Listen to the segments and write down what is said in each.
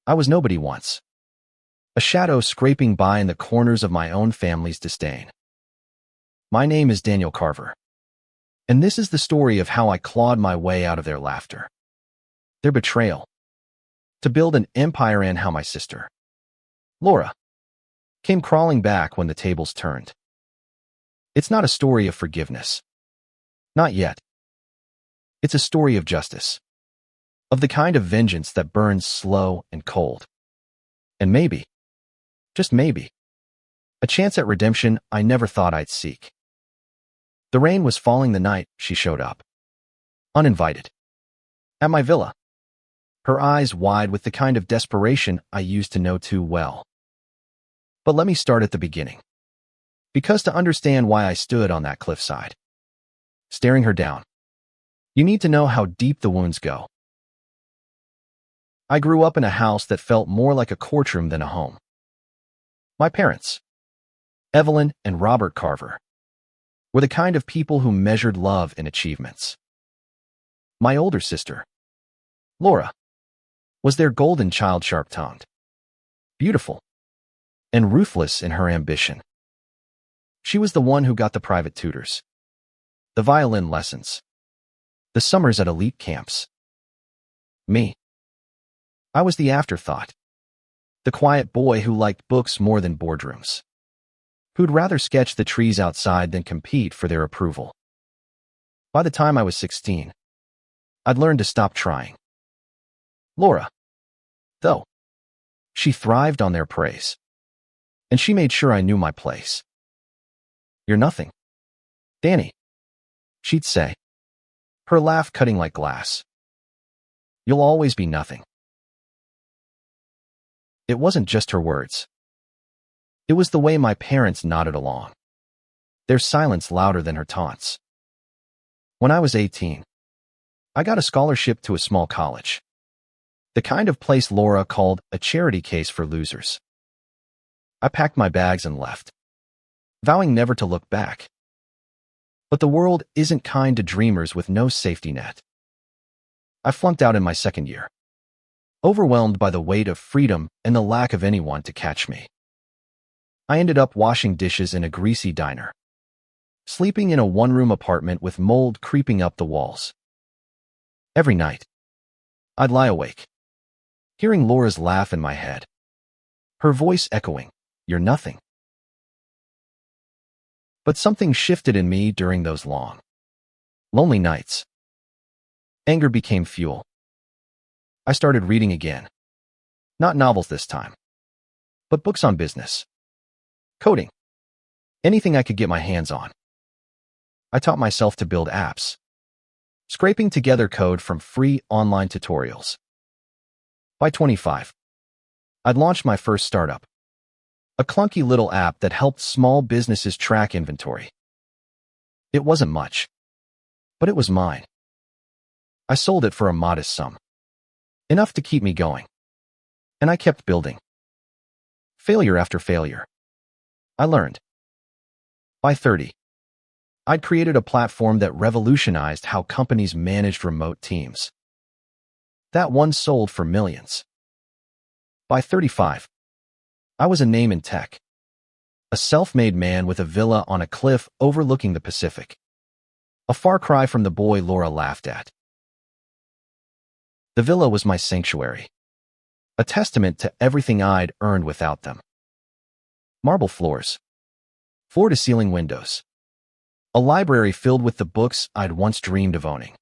I was nobody once, a shadow scraping by in the corners of my own family's disdain. My name is Daniel Carver, and this is the story of how I clawed my way out of their laughter, their betrayal, to build an empire, and how my sister, Laura, came crawling back when the tables turned. It's not a story of forgiveness. Not yet. It's a story of justice, of the kind of vengeance that burns slow and cold. And maybe, just maybe, a chance at redemption I never thought I'd seek. The rain was falling the night she showed up, uninvited, at my villa, her eyes wide with the kind of desperation I used to know too well. But let me start at the beginning, because to understand why I stood on that cliffside, staring her down, you need to know how deep the wounds go. I grew up in a house that felt more like a courtroom than a home. My parents, Evelyn and Robert Carver, were the kind of people who measured love in achievements. My older sister, Laura, was their golden child, sharp-tongued, beautiful, and ruthless in her ambition. She was the one who got the private tutors, the violin lessons, the summers at elite camps. Me, I was the afterthought, the quiet boy who liked books more than boardrooms, who'd rather sketch the trees outside than compete for their approval. By the time I was 16, I'd learned to stop trying. Laura, though, she thrived on their praise, and she made sure I knew my place. "You're nothing, Danny," she'd say, her laugh cutting like glass. "You'll always be nothing." It wasn't just her words. It was the way my parents nodded along, their silence louder than her taunts. When I was 18, I got a scholarship to a small college, the kind of place Laura called a charity case for losers. I packed my bags and left, vowing never to look back. But the world isn't kind to dreamers with no safety net. I flunked out in my second year, overwhelmed by the weight of freedom and the lack of anyone to catch me. I ended up washing dishes in a greasy diner, sleeping in a one-room apartment with mold creeping up the walls. Every night, I'd lie awake, hearing Laura's laugh in my head, her voice echoing, "You're nothing." But something shifted in me during those long, lonely nights. Anger became fuel. I started reading again. Not novels this time, but books on business, coding, anything I could get my hands on. I taught myself to build apps, scraping together code from free online tutorials. By 25, I'd launched my first startup, a clunky little app that helped small businesses track inventory. It wasn't much, but it was mine. I sold it for a modest sum, enough to keep me going, and I kept building. Failure after failure. I learned. By 30, I'd created a platform that revolutionized how companies managed remote teams. That one sold for millions. By 35, I was a name in tech, a self-made man with a villa on a cliff overlooking the Pacific, a far cry from the boy Laura laughed at. The villa was my sanctuary, a testament to everything I'd earned without them. Marble floors, floor-to-ceiling windows, a library filled with the books I'd once dreamed of owning.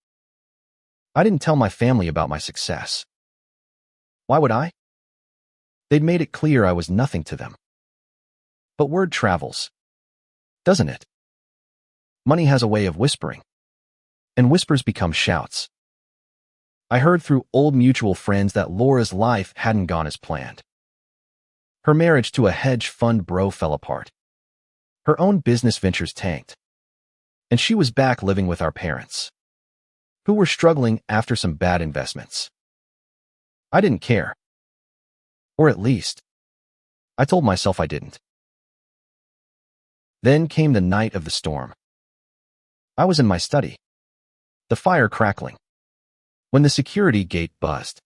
I didn't tell my family about my success. Why would I? They'd made it clear I was nothing to them. But word travels, doesn't it? Money has a way of whispering, and whispers become shouts. I heard through old mutual friends that Laura's life hadn't gone as planned. Her marriage to a hedge fund bro fell apart. Her own business ventures tanked, and she was back living with our parents, who were struggling after some bad investments. I didn't care. Or at least, I told myself I didn't. Then came the night of the storm. I was in my study, the fire crackling, when the security gate buzzed.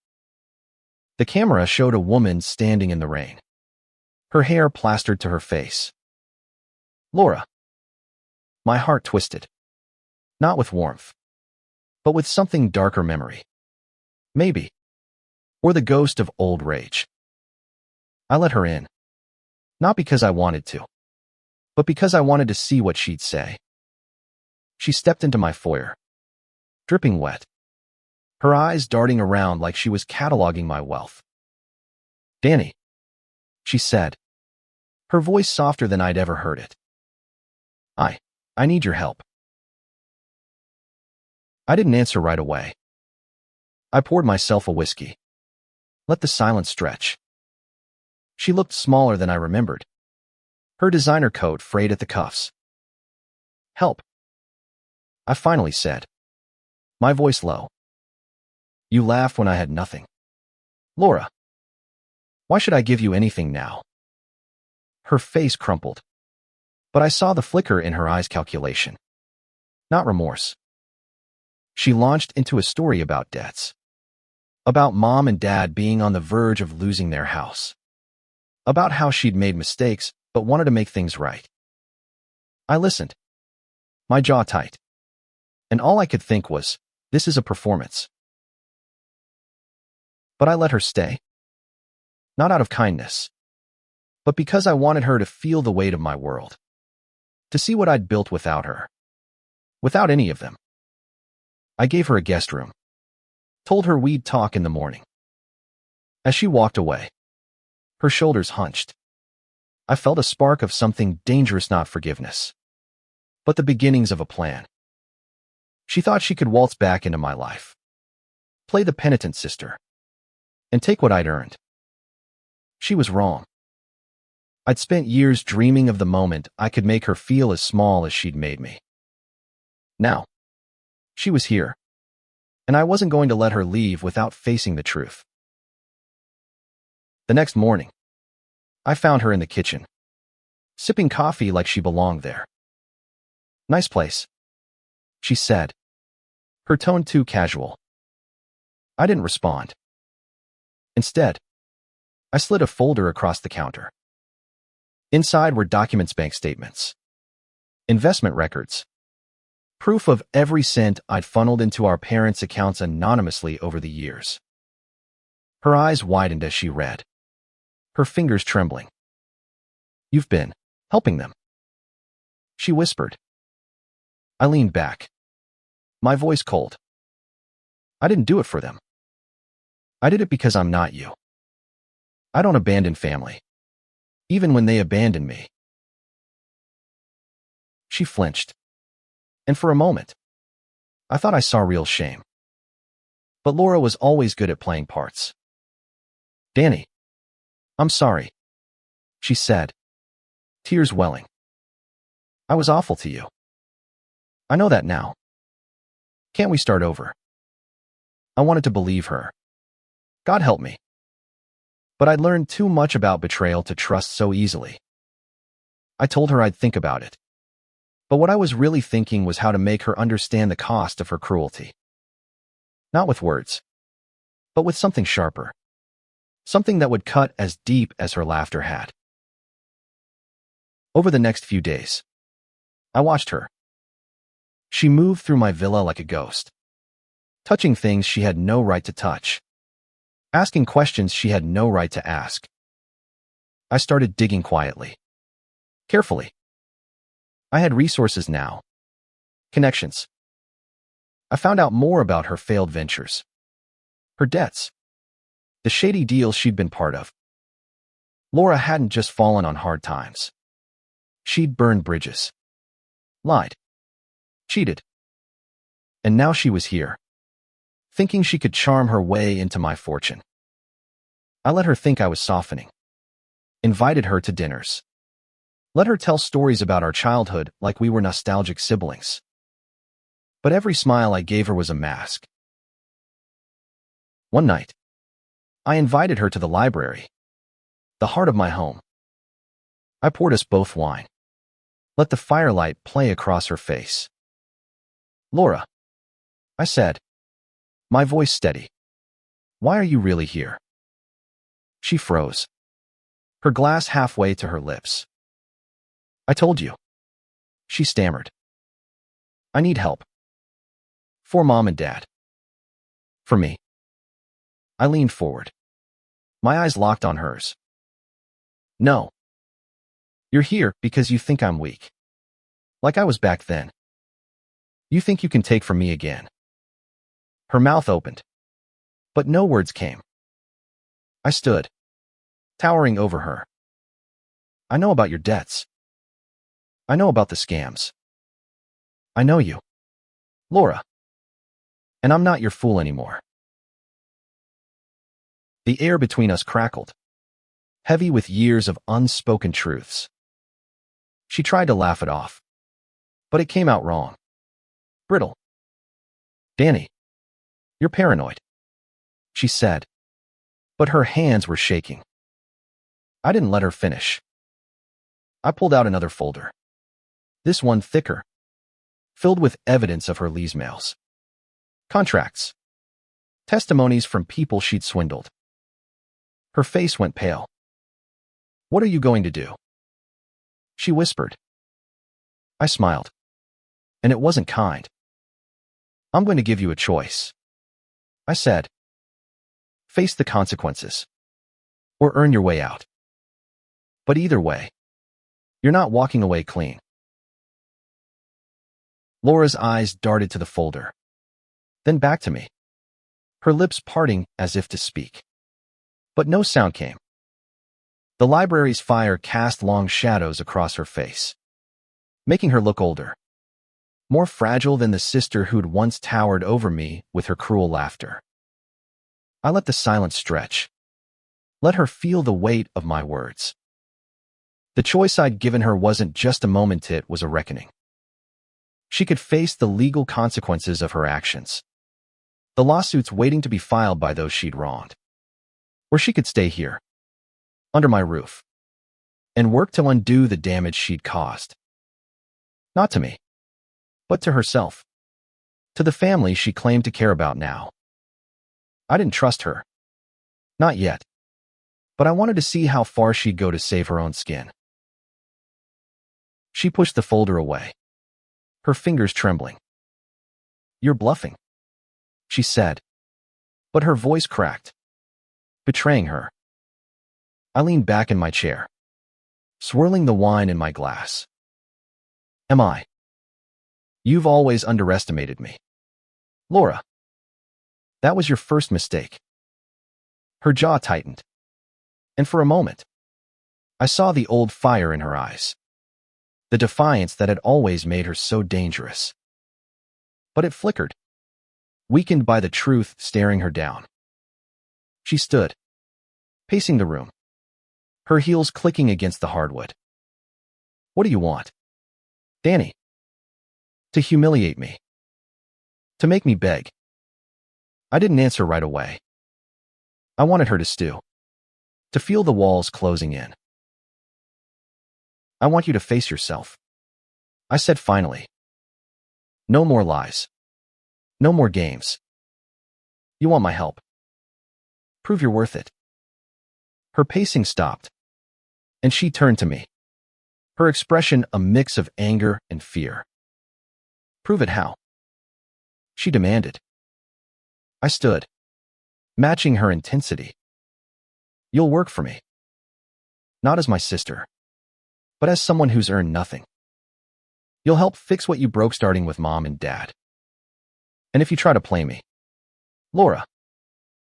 The camera showed a woman standing in the rain, her hair plastered to her face. Laura. My heart twisted. Not with warmth, but with something darker memory. Maybe. Or the ghost of old rage. I let her in. Not because I wanted to, but because I wanted to see what she'd say. She stepped into my foyer, dripping wet, her eyes darting around like she was cataloging my wealth. Danny, she said, her voice softer than I'd ever heard it. I need your help. I didn't answer right away. I poured myself a whiskey. Let the silence stretch. She looked smaller than I remembered, her designer coat frayed at the cuffs. Help, I finally said, my voice low. You laughed when I had nothing. Laura, why should I give you anything now? Her face crumpled, but I saw the flicker in her eyes. Calculation, not remorse. She launched into a story about debts, about mom and dad being on the verge of losing their house, about how she'd made mistakes but wanted to make things right. I listened, my jaw tight, and all I could think was, this is a performance. But I let her stay. Not out of kindness, but because I wanted her to feel the weight of my world, to see what I'd built without her, without any of them. I gave her a guest room, told her we'd talk in the morning. As she walked away, her shoulders hunched, I felt a spark of something dangerous, not forgiveness, but the beginnings of a plan. She thought she could waltz back into my life, play the penitent sister, and take what I'd earned. She was wrong. I'd spent years dreaming of the moment I could make her feel as small as she'd made me. Now, she was here, and I wasn't going to let her leave without facing the truth. The next morning, I found her in the kitchen, sipping coffee like she belonged there. Nice place, she said, her tone too casual. I didn't respond. Instead, I slid a folder across the counter. Inside were documents, bank statements, investment records, proof of every cent I'd funneled into our parents' accounts anonymously over the years. Her eyes widened as she read, her fingers trembling. You've been helping them, she whispered. I leaned back, my voice cold. I didn't do it for them. I did it because I'm not you. I don't abandon family, even when they abandon me. She flinched, and for a moment, I thought I saw real shame. But Laura was always good at playing parts. Danny, I'm sorry, she said, tears welling. I was awful to you. I know that now. Can't we start over? I wanted to believe her. God help me. But I'd learned too much about betrayal to trust so easily. I told her I'd think about it. But what I was really thinking was how to make her understand the cost of her cruelty. Not with words, but with something sharper. Something that would cut as deep as her laughter had. Over the next few days, I watched her. She moved through my villa like a ghost, touching things she had no right to touch, asking questions she had no right to ask. I started digging quietly, carefully. I had resources now, connections. I found out more about her failed ventures, her debts, the shady deals she'd been part of. Laura hadn't just fallen on hard times. She'd burned bridges, lied, cheated. And now she was here, thinking she could charm her way into my fortune. I let her think I was softening, invited her to dinners, let her tell stories about our childhood like we were nostalgic siblings. But every smile I gave her was a mask. One night, I invited her to the library, the heart of my home. I poured us both wine, let the firelight play across her face. Laura, I said, my voice steady, why are you really here? She froze, her glass halfway to her lips. I told you, she stammered. I need help. For Mom and Dad. For me. I leaned forward, my eyes locked on hers. No. You're here because you think I'm weak. Like I was back then. You think you can take from me again. Her mouth opened, but no words came. I stood, towering over her. I know about your debts. I know about the scams. I know you, Laura. And I'm not your fool anymore. The air between us crackled, heavy with years of unspoken truths. She tried to laugh it off, but it came out wrong. Brittle. Danny, you're paranoid, she said, but her hands were shaking. I didn't let her finish. I pulled out another folder, this one thicker, filled with evidence of her lease mails. Contracts. Testimonies from people she'd swindled. Her face went pale. What are you going to do? She whispered. I smiled, and it wasn't kind. I'm going to give you a choice, I said. Face the consequences, or earn your way out. But either way, you're not walking away clean. Laura's eyes darted to the folder, then back to me, her lips parting as if to speak. But no sound came. The library's fire cast long shadows across her face, making her look older, more fragile than the sister who'd once towered over me with her cruel laughter. I let the silence stretch, let her feel the weight of my words. The choice I'd given her wasn't just a moment, it was a reckoning. She could face the legal consequences of her actions, the lawsuits waiting to be filed by those she'd wronged. Or she could stay here, under my roof, and work to undo the damage she'd caused. Not to me, but to herself, to the family she claimed to care about now. I didn't trust her. Not yet. But I wanted to see how far she'd go to save her own skin. She pushed the folder away, her fingers trembling. You're bluffing, she said, but her voice cracked, betraying her. I leaned back in my chair, swirling the wine in my glass. Am I? You've always underestimated me, Laura. That was your first mistake. Her jaw tightened, and for a moment, I saw the old fire in her eyes, the defiance that had always made her so dangerous. But it flickered, weakened by the truth staring her down. She stood, pacing the room, her heels clicking against the hardwood. What do you want, Danny? To humiliate me? To make me beg? I didn't answer right away. I wanted her to stew, to feel the walls closing in. I want you to face yourself, I said finally. No more lies. No more games. You want my help. Prove you're worth it. Her pacing stopped, and she turned to me, her expression a mix of anger and fear. Prove it how? She demanded. I stood, matching her intensity. You'll work for me. Not as my sister, but as someone who's earned nothing. You'll help fix what you broke starting with Mom and Dad. And if you try to play me, Laura,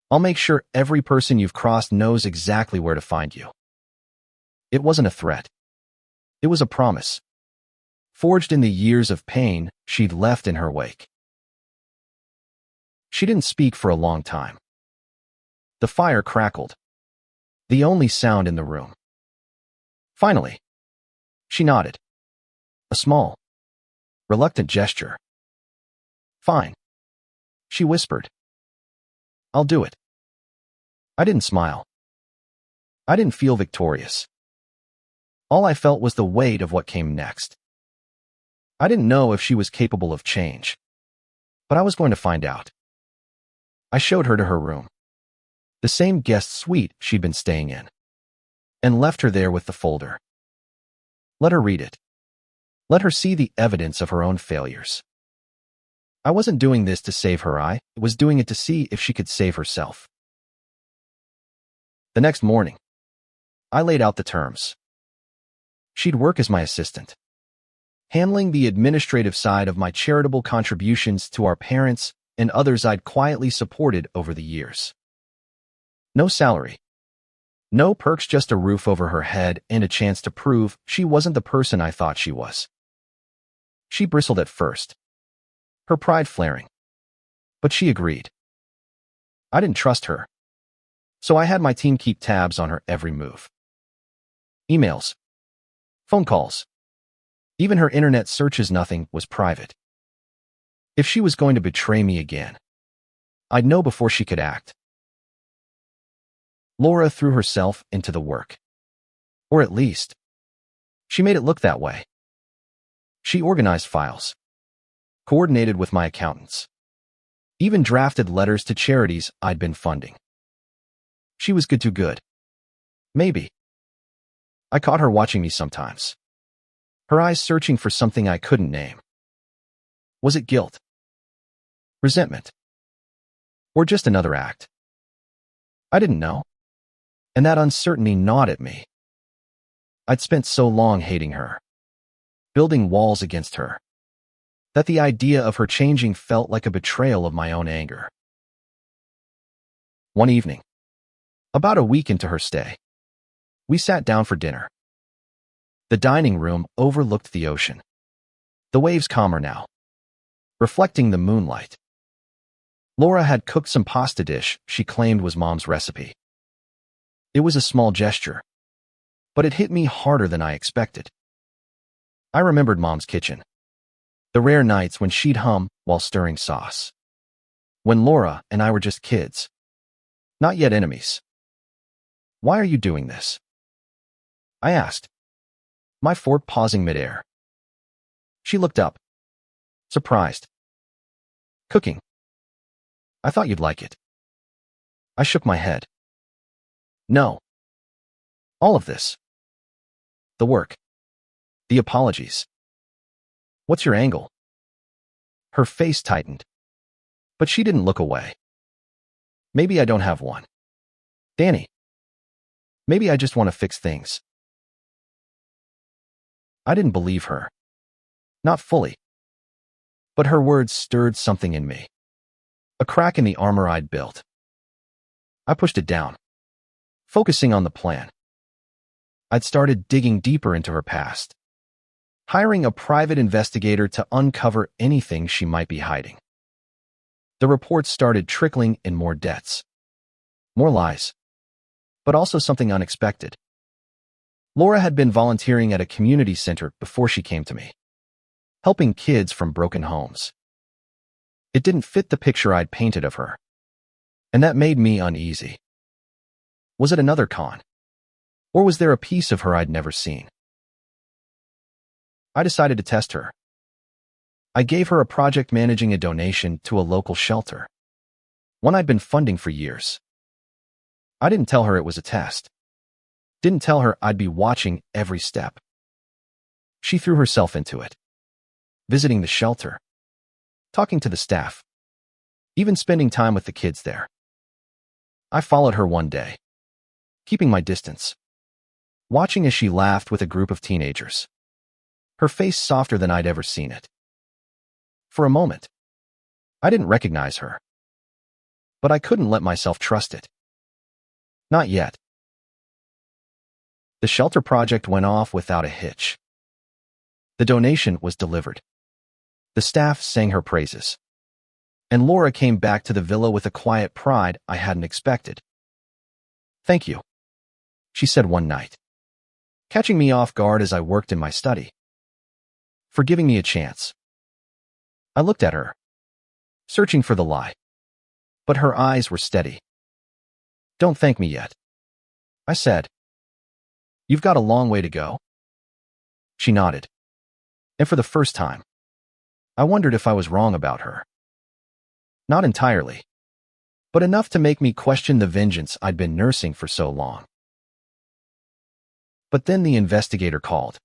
I'll make sure every person you've crossed knows exactly where to find you. It wasn't a threat. It was a promise, forged in the years of pain she'd left in her wake. She didn't speak for a long time. The fire crackled, the only sound in the room. Finally, she nodded, a small, reluctant gesture. Fine, she whispered. I'll do it. I didn't smile. I didn't feel victorious. All I felt was the weight of what came next. I didn't know if she was capable of change, but I was going to find out. I showed her to her room, the same guest suite she'd been staying in, and left her there with the folder. Let her read it. Let her see the evidence of her own failures. I wasn't doing this to save her, I was doing it to see if she could save herself. The next morning, I laid out the terms. She'd work as my assistant, handling the administrative side of my charitable contributions to our parents and others I'd quietly supported over the years. No salary. No perks, just a roof over her head and a chance to prove she wasn't the person I thought she was. She bristled at first, her pride flaring, but she agreed. I didn't trust her, so I had my team keep tabs on her every move. Emails, phone calls, even her internet searches, nothing was private. If she was going to betray me again, I'd know before she could act. Laura threw herself into the work. Or at least, she made it look that way. She organized files, coordinated with my accountants, even drafted letters to charities I'd been funding. She was good, too good. Maybe. I caught her watching me sometimes, her eyes searching for something I couldn't name. Was it guilt? Resentment? Or just another act? I didn't know. And that uncertainty gnawed at me. I'd spent so long hating her, building walls against her, that the idea of her changing felt like a betrayal of my own anger. One evening, about a week into her stay, we sat down for dinner. The dining room overlooked the ocean, the waves calmer now, reflecting the moonlight. Laura had cooked some pasta dish she claimed was Mom's recipe. It was a small gesture, but it hit me harder than I expected. I remembered Mom's kitchen, the rare nights when she'd hum while stirring sauce, when Laura and I were just kids, not yet enemies. Why are you doing this? I asked, my fork pausing midair. She looked up, surprised. Cooking. I thought you'd like it. I shook my head. No. All of this. The work. The apologies. What's your angle? Her face tightened, but she didn't look away. Maybe I don't have one. Danny. Maybe I just want to fix things. I didn't believe her. Not fully. But her words stirred something in me. A crack in the armor I'd built. I pushed it down, focusing on the plan. I'd started digging deeper into her past, hiring a private investigator to uncover anything she might be hiding. The reports started trickling in more debts, more lies, but also something unexpected. Laura had been volunteering at a community center before she came to me, helping kids from broken homes. It didn't fit the picture I'd painted of her, and that made me uneasy. Was it another con? Or was there a piece of her I'd never seen? I decided to test her. I gave her a project managing a donation to a local shelter, one I'd been funding for years. I didn't tell her it was a test. Didn't tell her I'd be watching every step. She threw herself into it, visiting the shelter, talking to the staff, even spending time with the kids there. I followed her one day, keeping my distance, watching as she laughed with a group of teenagers, her face softer than I'd ever seen it. For a moment, I didn't recognize her, but I couldn't let myself trust it. Not yet. The shelter project went off without a hitch. The donation was delivered. The staff sang her praises, and Laura came back to the villa with a quiet pride I hadn't expected. Thank you, she said one night, catching me off guard as I worked in my study. For giving me a chance. I looked at her, searching for the lie, but her eyes were steady. Don't thank me yet, I said. You've got a long way to go. She nodded, and for the first time, I wondered if I was wrong about her. Not entirely, but enough to make me question the vengeance I'd been nursing for so long. But then the investigator called.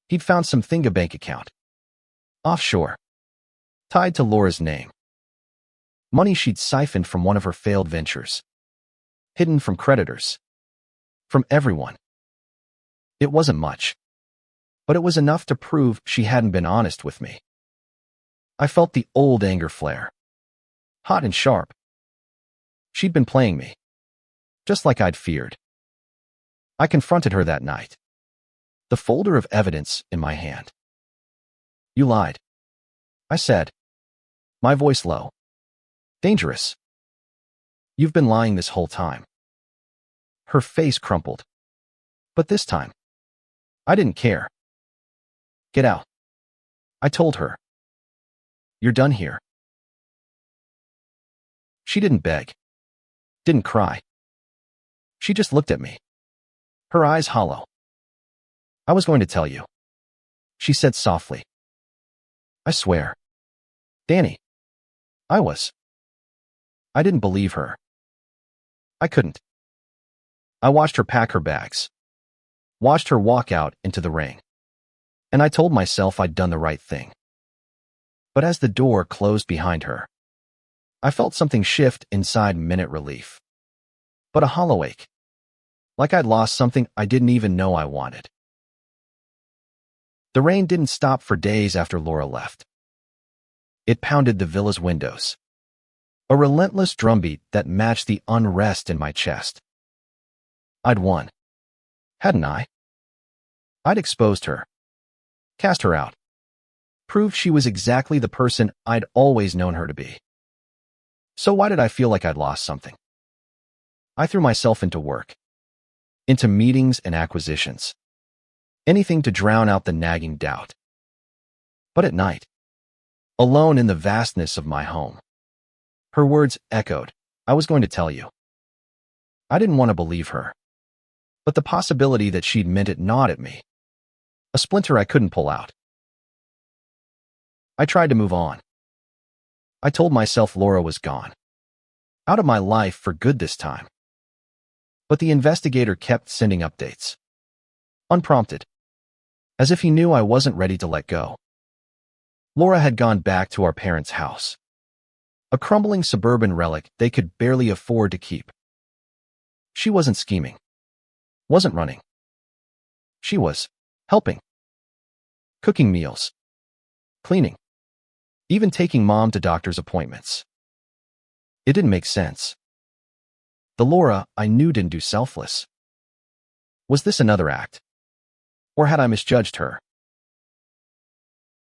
He'd found some Thinga bank account. Offshore. Tied to Laura's name. Money she'd siphoned from one of her failed ventures. Hidden from creditors. From everyone. It wasn't much. But it was enough to prove she hadn't been honest with me. I felt the old anger flare. Hot and sharp. She'd been playing me. Just like I'd feared. I confronted her that night. The folder of evidence in my hand. You lied. I said. My voice low. Dangerous. You've been lying this whole time. Her face crumpled. But this time, I didn't care. Get out. I told her. You're done here. She didn't beg. Didn't cry. She just looked at me. Her eyes hollow. I was going to tell you. She said softly. I swear. Danny. I was. I didn't believe her. I couldn't. I watched her pack her bags. Watched her walk out into the rain. And I told myself I'd done the right thing. But as the door closed behind her, I felt something shift inside minute relief. But a hollow ache. Like I'd lost something I didn't even know I wanted. The rain didn't stop for days after Laura left. It pounded the villa's windows. A relentless drumbeat that matched the unrest in my chest. I'd won. Hadn't I? I'd exposed her. Cast her out. Proved she was exactly the person I'd always known her to be. So why did I feel like I'd lost something? I threw myself into work. Into meetings and acquisitions. Anything to drown out the nagging doubt. But at night, alone in the vastness of my home, her words echoed, I was going to tell you. I didn't want to believe her. But the possibility that she'd meant it gnawed at me. A splinter I couldn't pull out. I tried to move on. I told myself Laura was gone. Out of my life for good this time. But the investigator kept sending updates. Unprompted. As if he knew I wasn't ready to let go. Laura had gone back to our parents' house. A crumbling suburban relic they could barely afford to keep. She wasn't scheming. Wasn't running. She was helping. Cooking meals. Cleaning. Even taking mom to doctor's appointments. It didn't make sense. The Laura I knew didn't do selfless. Was this another act? Or had I misjudged her?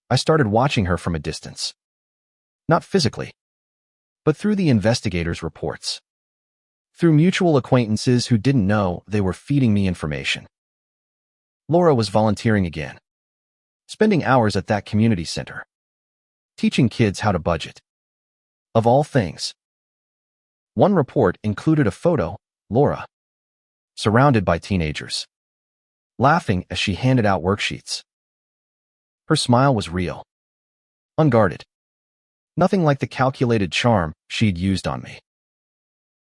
I started watching her from a distance. Not physically, but through the investigator's reports. Through mutual acquaintances who didn't know they were feeding me information. Laura was volunteering again. Spending hours at that community center. Teaching kids how to budget. Of all things. One report included a photo, Laura, surrounded by teenagers, laughing as she handed out worksheets. Her smile was real. Unguarded. Nothing like the calculated charm she'd used on me.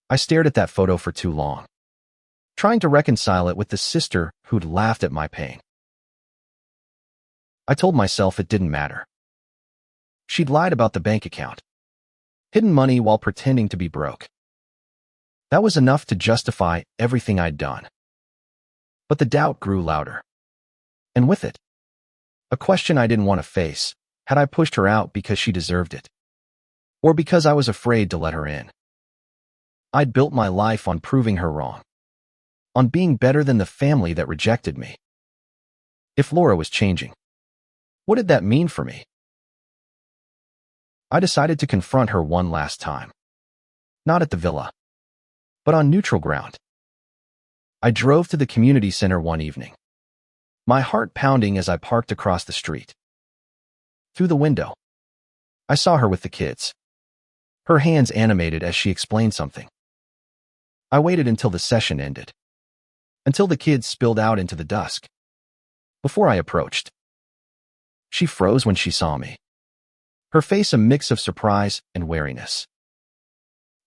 I stared at that photo for too long, trying to reconcile it with the sister who'd laughed at my pain. I told myself it didn't matter. She'd lied about the bank account. Hidden money while pretending to be broke. That was enough to justify everything I'd done. But the doubt grew louder. And with it, a question I didn't want to face. Had I pushed her out because she deserved it? Or because I was afraid to let her in? I'd built my life on proving her wrong. On being better than the family that rejected me. If Laura was changing, what did that mean for me? I decided to confront her one last time. Not at the villa, but on neutral ground. I drove to the community center one evening, my heart pounding as I parked across the street. Through the window, I saw her with the kids. Her hands animated as she explained something. I waited until the session ended. Until the kids spilled out into the dusk. Before I approached. She froze when she saw me. Her face a mix of surprise and wariness.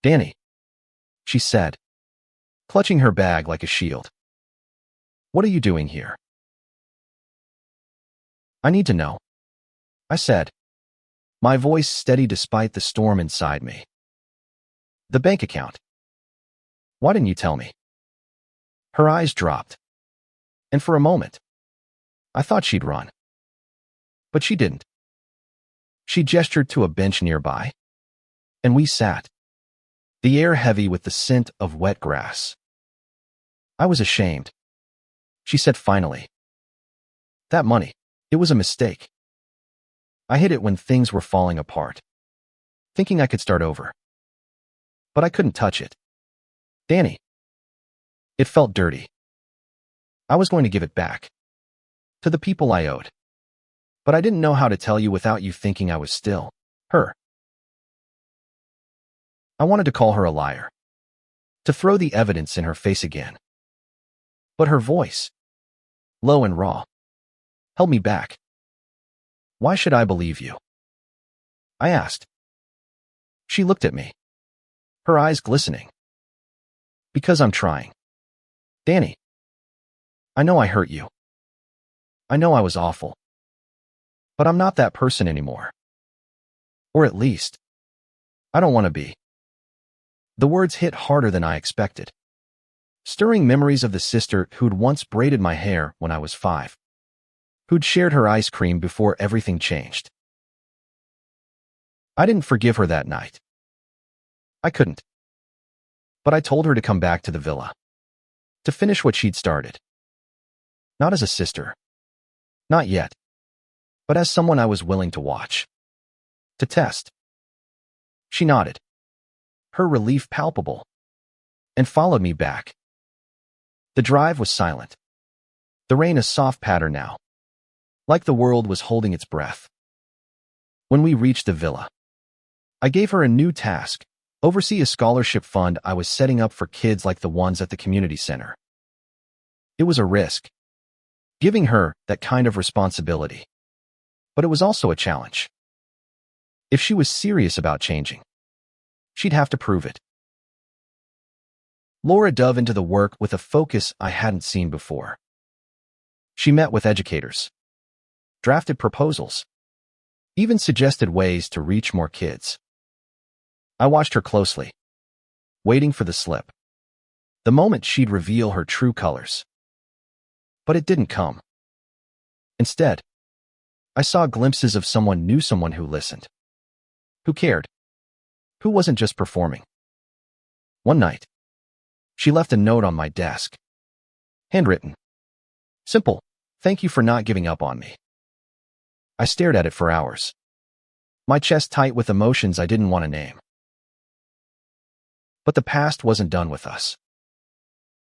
Danny, she said, clutching her bag like a shield. What are you doing here? I need to know, I said, my voice steady despite the storm inside me. The bank account. Why didn't you tell me? Her eyes dropped, and for a moment, I thought she'd run. But she didn't. She gestured to a bench nearby, and we sat, the air heavy with the scent of wet grass. I was ashamed, she said finally. That money, it was a mistake. I hid it when things were falling apart, thinking I could start over. But I couldn't touch it. Danny. It felt dirty. I was going to give it back. To the people I owed. But I didn't know how to tell you without you thinking I was still her. I wanted to call her a liar. To throw the evidence in her face again. But her voice, low and raw, held me back. Why should I believe you? I asked. She looked at me, her eyes glistening. Because I'm trying. Danny, I know I hurt you. I know I was awful. But I'm not that person anymore. Or at least, I don't want to be. The words hit harder than I expected, stirring memories of the sister who'd once braided my hair when I was 5, who'd shared her ice cream before everything changed. I didn't forgive her that night. I couldn't. But I told her to come back to the villa, to finish what she'd started. Not as a sister. Not yet. But as someone I was willing to watch. To test. She nodded, her relief palpable, and followed me back. The drive was silent. The rain a soft patter now, like the world was holding its breath. When we reached the villa, I gave her a new task, oversee a scholarship fund I was setting up for kids like the ones at the community center. It was a risk, giving her that kind of responsibility. But it was also a challenge. If she was serious about changing, she'd have to prove it. Laura dove into the work with a focus I hadn't seen before. She met with educators, drafted proposals, even suggested ways to reach more kids. I watched her closely, waiting for the slip, the moment she'd reveal her true colors. But it didn't come. Instead, I saw glimpses of someone who listened, who cared, who wasn't just performing. One night, she left a note on my desk. Handwritten. Simple, thank you for not giving up on me. I stared at it for hours, my chest tight with emotions I didn't want to name. But the past wasn't done with us.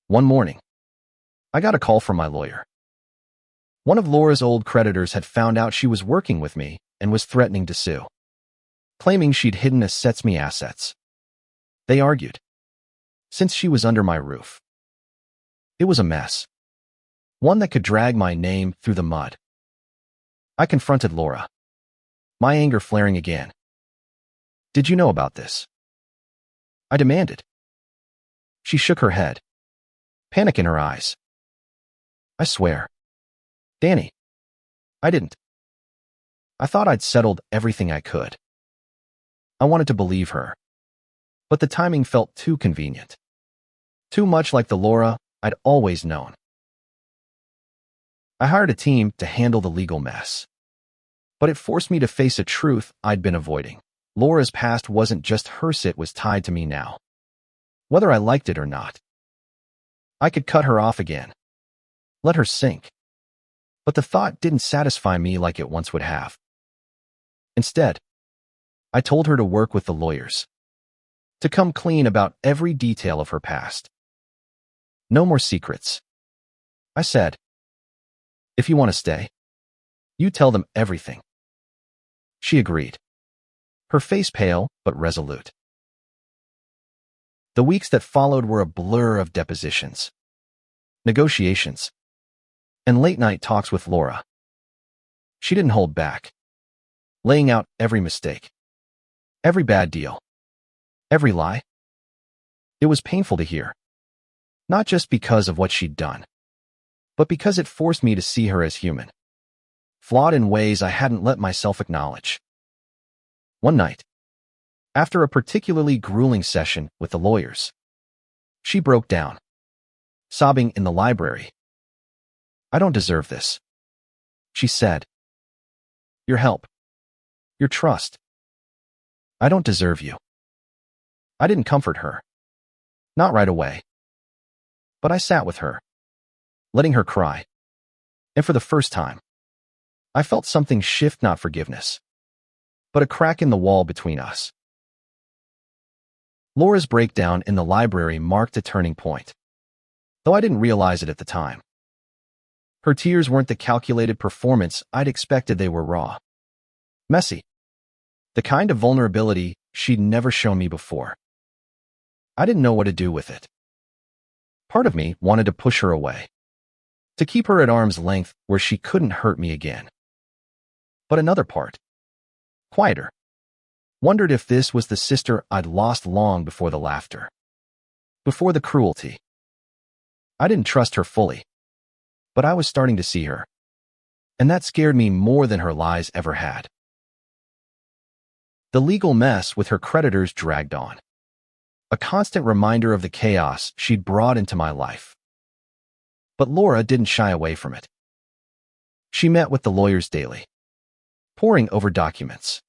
One morning, I got a call from my lawyer. One of Laura's old creditors had found out she was working with me and was threatening to sue, claiming she'd hidden me assets. They argued, since she was under my roof. It was a mess, one that could drag my name through the mud. I confronted Laura, my anger flaring again. Did you know about this? I demanded. She shook her head, panic in her eyes. I swear, Danny, I didn't. I thought I'd settled everything I could. I wanted to believe her, but the timing felt too convenient. Too much like the Laura I'd always known. I hired a team to handle the legal mess, but it forced me to face a truth I'd been avoiding. Laura's past wasn't just hers, it was tied to me now, whether I liked it or not. I could cut her off again, let her sink. But the thought didn't satisfy me like it once would have. Instead, I told her to work with the lawyers, to come clean about every detail of her past. No more secrets. I said, if you want to stay, you tell them everything. She agreed, her face pale but resolute. The weeks that followed were a blur of depositions, negotiations, and late-night talks with Laura. She didn't hold back, laying out every mistake, every bad deal, every lie. It was painful to hear, not just because of what she'd done, but because it forced me to see her as human, flawed in ways I hadn't let myself acknowledge. One night, after a particularly grueling session with the lawyers, she broke down, sobbing in the library. "I don't deserve this," she said. "Your help, your trust. I don't deserve you." I didn't comfort her. Not right away. But I sat with her, letting her cry. And for the first time, I felt something shift, not forgiveness, but a crack in the wall between us. Laura's breakdown in the library marked a turning point, though I didn't realize it at the time. Her tears weren't the calculated performance I'd expected. They were raw, messy, the kind of vulnerability she'd never shown me before. I didn't know what to do with it. Part of me wanted to push her away, to keep her at arm's length where she couldn't hurt me again. But another part, quieter, wondered if this was the sister I'd lost long before the laughter, before the cruelty. I didn't trust her fully, but I was starting to see her, and that scared me more than her lies ever had. The legal mess with her creditors dragged on, a constant reminder of the chaos she'd brought into my life. But Laura didn't shy away from it. She met with the lawyers daily, poring over documents,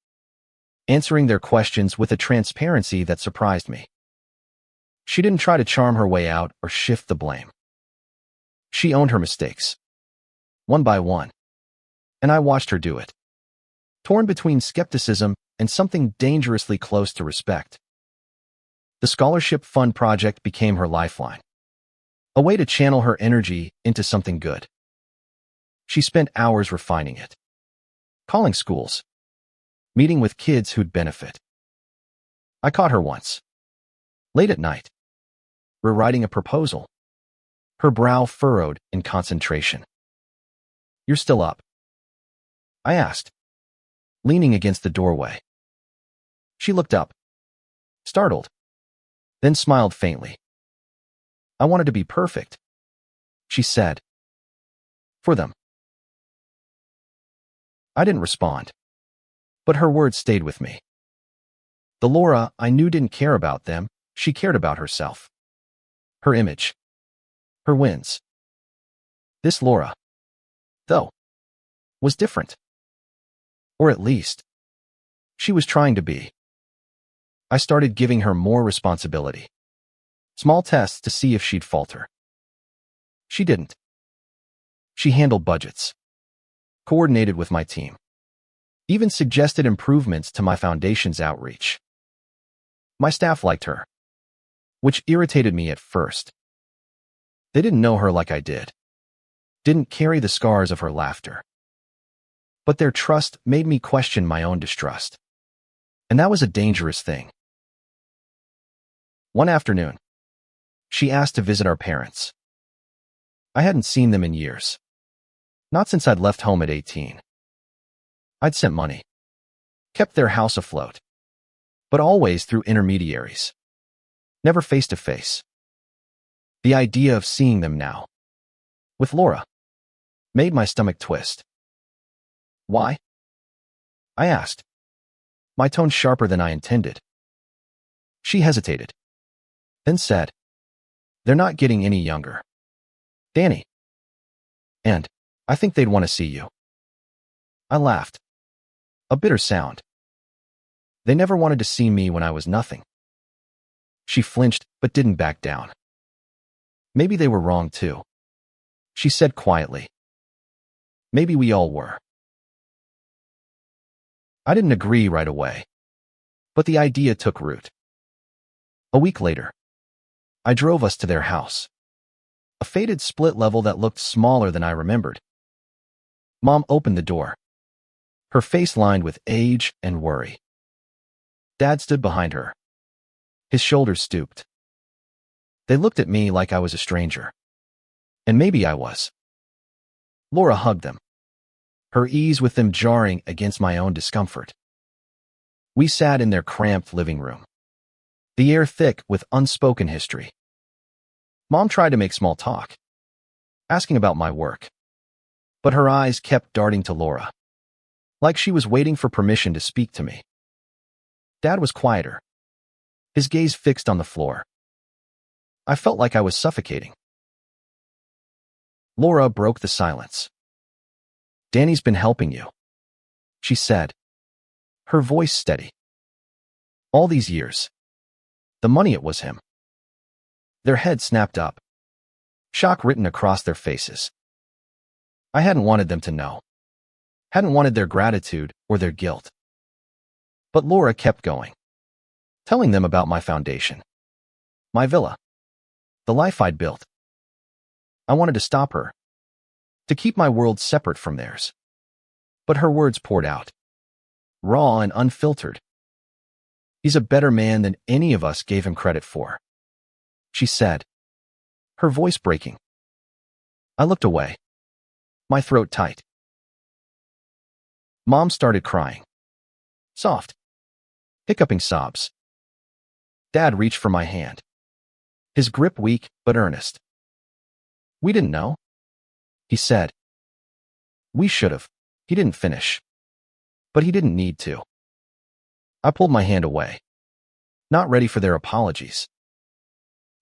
answering their questions with a transparency that surprised me. She didn't try to charm her way out or shift the blame. She owned her mistakes, one by one, and I watched her do it, torn between skepticism and something dangerously close to respect. The scholarship fund project became her lifeline, a way to channel her energy into something good. She spent hours refining it, calling schools, meeting with kids who'd benefit. I caught her once, late at night, rewriting a proposal, her brow furrowed in concentration. "You're still up?" I asked, leaning against the doorway. She looked up, startled, then smiled faintly. "I wanted to be perfect," she said. "For them." I didn't respond, but her words stayed with me. The Laura I knew didn't care about them. She cared about herself, her image, her wins. This Laura, though, was different. Or at least, she was trying to be. I started giving her more responsibility, small tests to see if she'd falter. She didn't. She handled budgets, coordinated with my team, even suggested improvements to my foundation's outreach. My staff liked her, which irritated me at first. They didn't know her like I did, didn't carry the scars of her laughter. But their trust made me question my own distrust, and that was a dangerous thing. One afternoon, she asked to visit our parents. I hadn't seen them in years, not since I'd left home at 18. I'd sent money, kept their house afloat, but always through intermediaries, never face to face. The idea of seeing them now, with Laura, made my stomach twist. "Why?" I asked, my tone sharper than I intended. She hesitated, then said, "They're not getting any younger, Danny. And I think they'd want to see you." I laughed, a bitter sound. "They never wanted to see me when I was nothing." She flinched but didn't back down. "Maybe they were wrong too," she said quietly. "Maybe we all were." I didn't agree right away, but the idea took root. A week later, I drove us to their house, a faded split level that looked smaller than I remembered. Mom opened the door, her face lined with age and worry. Dad stood behind her, his shoulders stooped. They looked at me like I was a stranger, and maybe I was. Laura hugged them, her ease with them jarring against my own discomfort. We sat in their cramped living room, the air thick with unspoken history. Mom tried to make small talk, asking about my work, but her eyes kept darting to Laura, like she was waiting for permission to speak to me. Dad was quieter, his gaze fixed on the floor. I felt like I was suffocating. Laura broke the silence. "Danny's been helping you," she said, her voice steady. "All these years. The money, it was him." Their heads snapped up, shock written across their faces. I hadn't wanted them to know. Hadn't wanted their gratitude or their guilt. But Laura kept going, telling them about my foundation, my villa, the life I'd built. I wanted to stop her, to keep my world separate from theirs. But her words poured out, raw and unfiltered. "He's a better man than any of us gave him credit for," she said, her voice breaking. I looked away, my throat tight. Mom started crying. Soft, hiccuping sobs. Dad reached for my hand, his grip weak but earnest. "We didn't know," he said. "We should have." He didn't finish, but he didn't need to. I pulled my hand away, not ready for their apologies.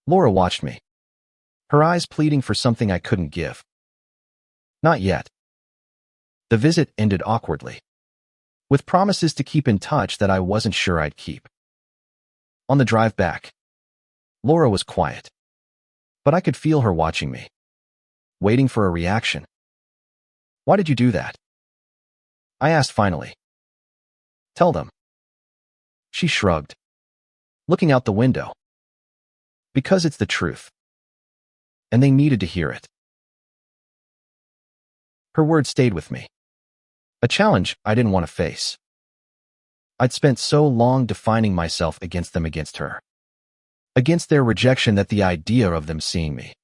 Laura watched me, her eyes pleading for something I couldn't give. Not yet. The visit ended awkwardly, with promises to keep in touch that I wasn't sure I'd keep. On the drive back, Laura was quiet, but I could feel her watching me, waiting for a reaction. "Why did you do that?" I asked finally. "Tell them." She shrugged, looking out the window. "Because it's the truth. And they needed to hear it." Her words stayed with me, a challenge I didn't want to face. I'd spent so long defining myself against them, against her, against their rejection, that the idea of them seeing me,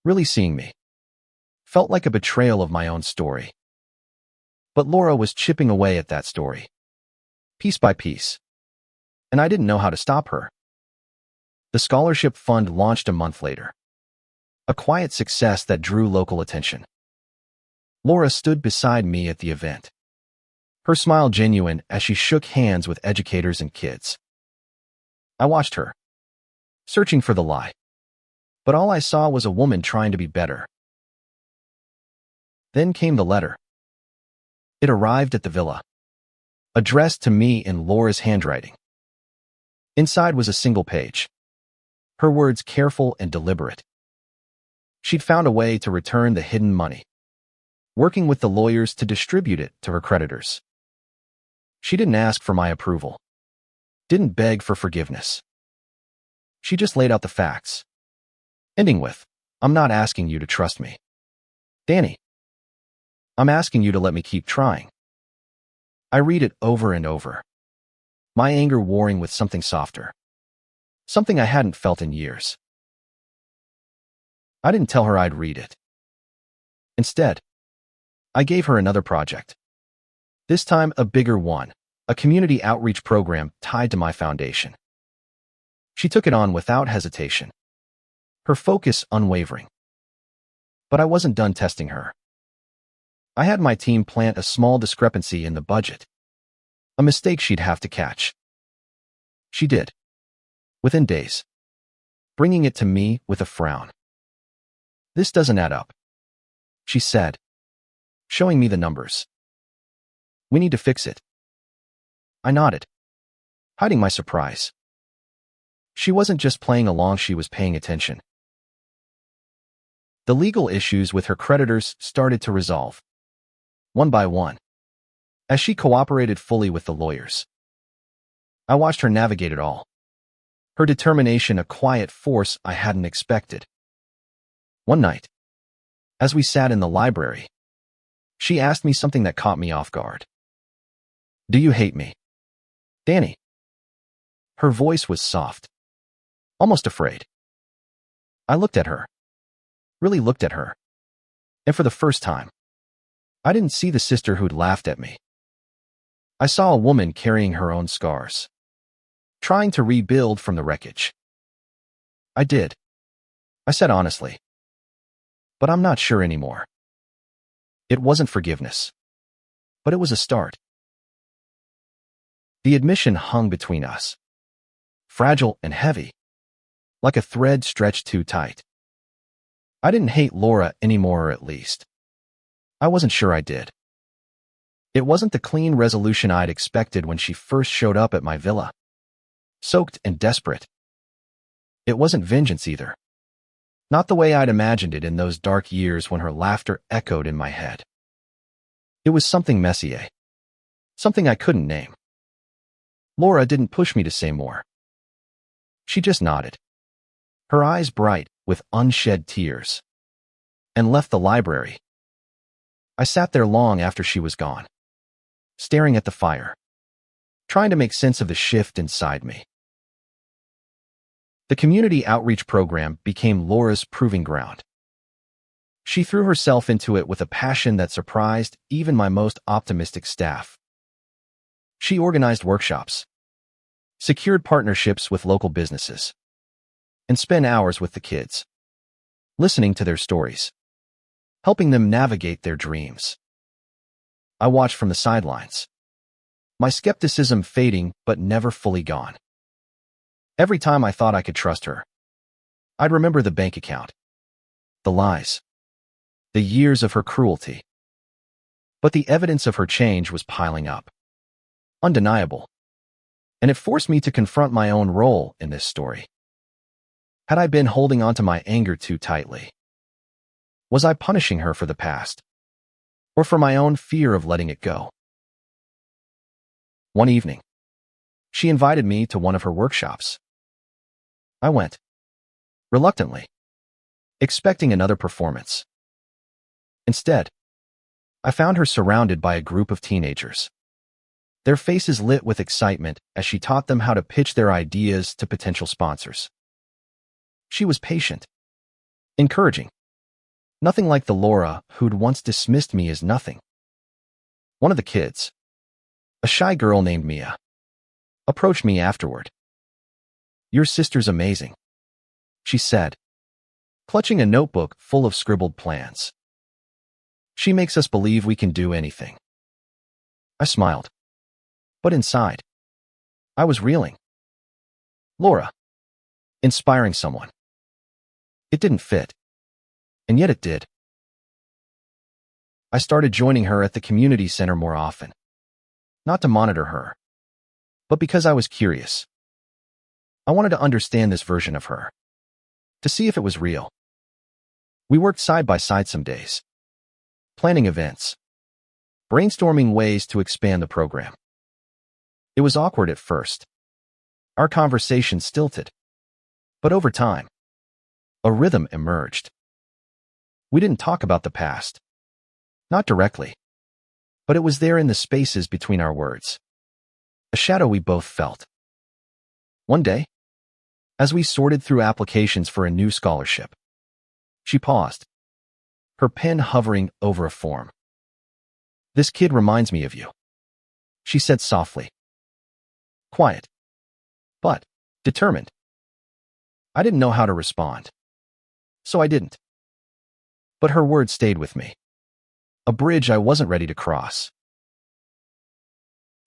really seeing me, felt like a betrayal of my own story. But Laura was chipping away at that story, piece by piece, and I didn't know how to stop her. The scholarship fund launched a month later, a quiet success that drew local attention. Laura stood beside me at the event, her smile genuine as she shook hands with educators and kids. I watched her, searching for the lie, but all I saw was a woman trying to be better. Then came the letter. It arrived at the villa, addressed to me in Laura's handwriting. Inside was a single page, her words careful and deliberate. She'd found a way to return the hidden money, working with the lawyers to distribute it to her creditors. She didn't ask for my approval, didn't beg for forgiveness. She just laid out the facts, ending with, "I'm not asking you to trust me, Danny. I'm asking you to let me keep trying." I read it over and over, my anger warring with something softer, something I hadn't felt in years. I didn't tell her I'd read it. Instead, I gave her another project. This time a bigger one, a community outreach program tied to my foundation. She took it on without hesitation, her focus unwavering. But I wasn't done testing her. I had my team plant a small discrepancy in the budget, a mistake she'd have to catch. She did, within days, bringing it to me with a frown. "This doesn't add up," she said, showing me the numbers. "We need to fix it." I nodded, hiding my surprise. She wasn't just playing along, she was paying attention. The legal issues with her creditors started to resolve, one by one, as she cooperated fully with the lawyers. I watched her navigate it all, her determination a quiet force I hadn't expected. One night, as we sat in the library, she asked me something that caught me off guard. "Do you hate me, Danny?" Her voice was soft, almost afraid. I looked at her, really looked at her, and for the first time, I didn't see the sister who'd laughed at me. I saw a woman carrying her own scars, trying to rebuild from the wreckage. I did. I said honestly. But I'm not sure anymore. It wasn't forgiveness. But it was a start. The admission hung between us. Fragile and heavy. Like a thread stretched too tight. I didn't hate Laura anymore, or at least I wasn't sure I did. It wasn't the clean resolution I'd expected when she first showed up at my villa. Soaked and desperate. It wasn't vengeance either. Not the way I'd imagined it in those dark years when her laughter echoed in my head. It was something messy, something I couldn't name. Laura didn't push me to say more. She just nodded, her eyes bright with unshed tears, and left the library. I sat there long after she was gone, staring at the fire, trying to make sense of the shift inside me. The community outreach program became Laura's proving ground. She threw herself into it with a passion that surprised even my most optimistic staff. She organized workshops, secured partnerships with local businesses, and spent hours with the kids, listening to their stories, helping them navigate their dreams. I watched from the sidelines, my skepticism fading but never fully gone. Every time I thought I could trust her, I'd remember the bank account, the lies, the years of her cruelty. But the evidence of her change was piling up, undeniable, and it forced me to confront my own role in this story. Had I been holding onto my anger too tightly? Was I punishing her for the past, or for my own fear of letting it go? One evening, she invited me to one of her workshops. I went, reluctantly, expecting another performance. Instead, I found her surrounded by a group of teenagers, their faces lit with excitement as she taught them how to pitch their ideas to potential sponsors. She was patient, encouraging, nothing like the Laura who'd once dismissed me as nothing. One of the kids, a shy girl named Mia, approached me afterward. "Your sister's amazing," she said, clutching a notebook full of scribbled plans. "She makes us believe we can do anything." I smiled, but inside, I was reeling. Laura, inspiring someone. It didn't fit, and yet it did. I started joining her at the community center more often, not to monitor her, but because I was curious. I wanted to understand this version of her, to see if it was real. We worked side by side some days, planning events, brainstorming ways to expand the program. It was awkward at first. Our conversation stilted. But over time, a rhythm emerged. We didn't talk about the past. Not directly. But it was there in the spaces between our words. A shadow we both felt. One day, as we sorted through applications for a new scholarship, she paused, her pen hovering over a form. "This kid reminds me of you," she said softly. Quiet, but determined. I didn't know how to respond, so I didn't. But her words stayed with me, a bridge I wasn't ready to cross.